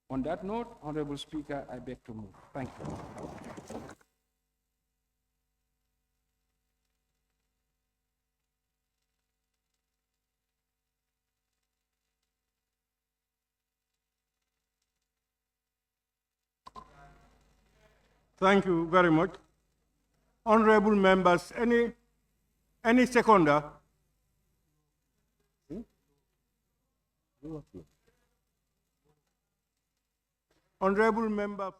On that note, Honorable Speaker, I beg to move. Thank you. Thank you very much. Honorable members, any seconder? Honorable member.